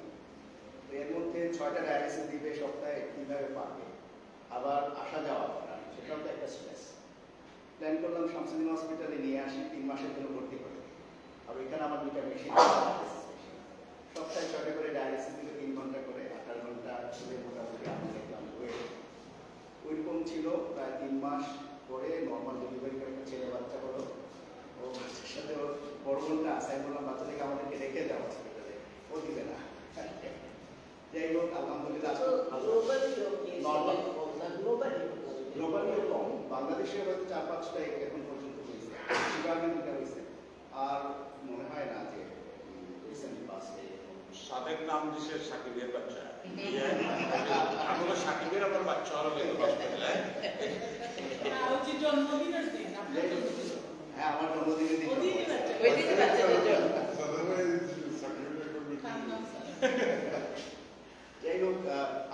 Speaker 12: তো এর মধ্যে 6টা ডায়ালিসিস দিবে সপ্তাহে কীভাবে পাবে আবার আসা যাওয়া করা সেটাও তো একটা স্ট্রেস প্ল্যান করলাম শামসুদ্দিন হসপিটালে নিয়ে আসি 3 মাসের জন্য ভর্তি করে আর ওইখানে আমার 2টা মেশিন সপ্তাহে 6টা করে ডায়ালিসিস দিলে 3 ঘন্টা করে 18 ঘন্টা চলে মোটামুটি আমি দেখলাম ওইরকম ছিল প্রায় 3 মাস পরে নর্মাল ডেলিভারি করে একটা ছেলে বাচ্চা হলো ও বাচ্চার সাথে ওর বড় বোনটা আছে আমি বললাম বাচ্চাটাকে আমাদেরকে রেখে যাও হসপিটালে ও দিবে না যাই হোক আলহামদুলিল্লাহ গ্লোবালিও কম বাংলাদেশে হয়তো 4-5টা এখন পর্যন্ত হয়েছে শিকাগো 2টা হয়েছে আর মনে হয় না যে রিসেন্টলি পাসে
Speaker 1: সাবেক নাম দিছে সাকিবের বাচ্চা আমরা সাকিবের আমার বাচ্চা হলো হসপিটালে
Speaker 2: জন্মদিনের দিন
Speaker 12: হ্যাঁ আমার জন্মদিনের দিন যাই হোক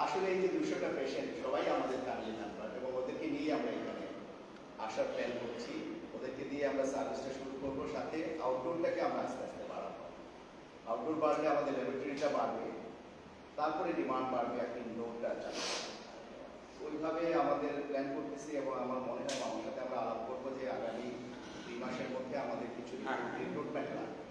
Speaker 12: আসলে এই যে 200টা পেশেন্ট সবাই আমাদের ফ্যামিলি মেম্বার এবং ওদেরকে নিয়ে আমরা এখানে আসার প্ল্যান করছি ওদেরকে দিয়ে আমরা সার্ভিসটা শুরু করবো সাথে আউটডোরটাকে আমরা আস্তে আস্তে বাড়াবো আউটডোর বাড়লে আমাদের ল্যাবরেটরিটা বাড়বে তারপরে ডিমান্ড বাড়বে একটা ইনডোরটা চালাবো ওইভাবে আমাদের প্ল্যান করতেছি এবং আমার মনে হয় আমার সাথে আমরা আলাপ করবো যে আগামী 2 মাসের মধ্যে আমাদের কিছু রিক্রুটমেন্ট লাগবে